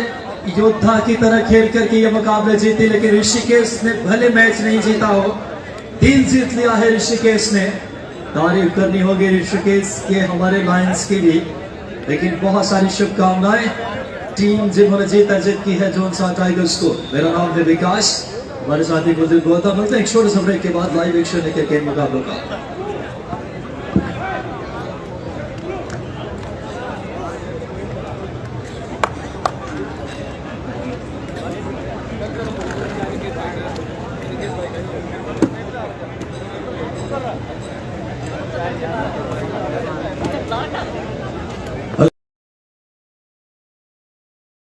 योद्धा की तरह खेल करके ये मुकाबले जीते, लेकिन ऋषिकेश ने भले मैच नहीं जीता हो, दिल जीत लिया है ऋषिकेश ने। तारीफ करनी होगी ऋषिकेश के हमारे लायंस के लिए। लेकिन बहुत सारी शुभकामनाएं टीम जिन्होंने जीत अर्जित की है जोनसा टाइगर्स को। मेरा नाम है विकास, हमारे साथी कुलदीप गौतम। मिलते हैं एक छोटे से ब्रेक के बाद लाइव एक्शन लेकर के मुकाबलों का। Lana.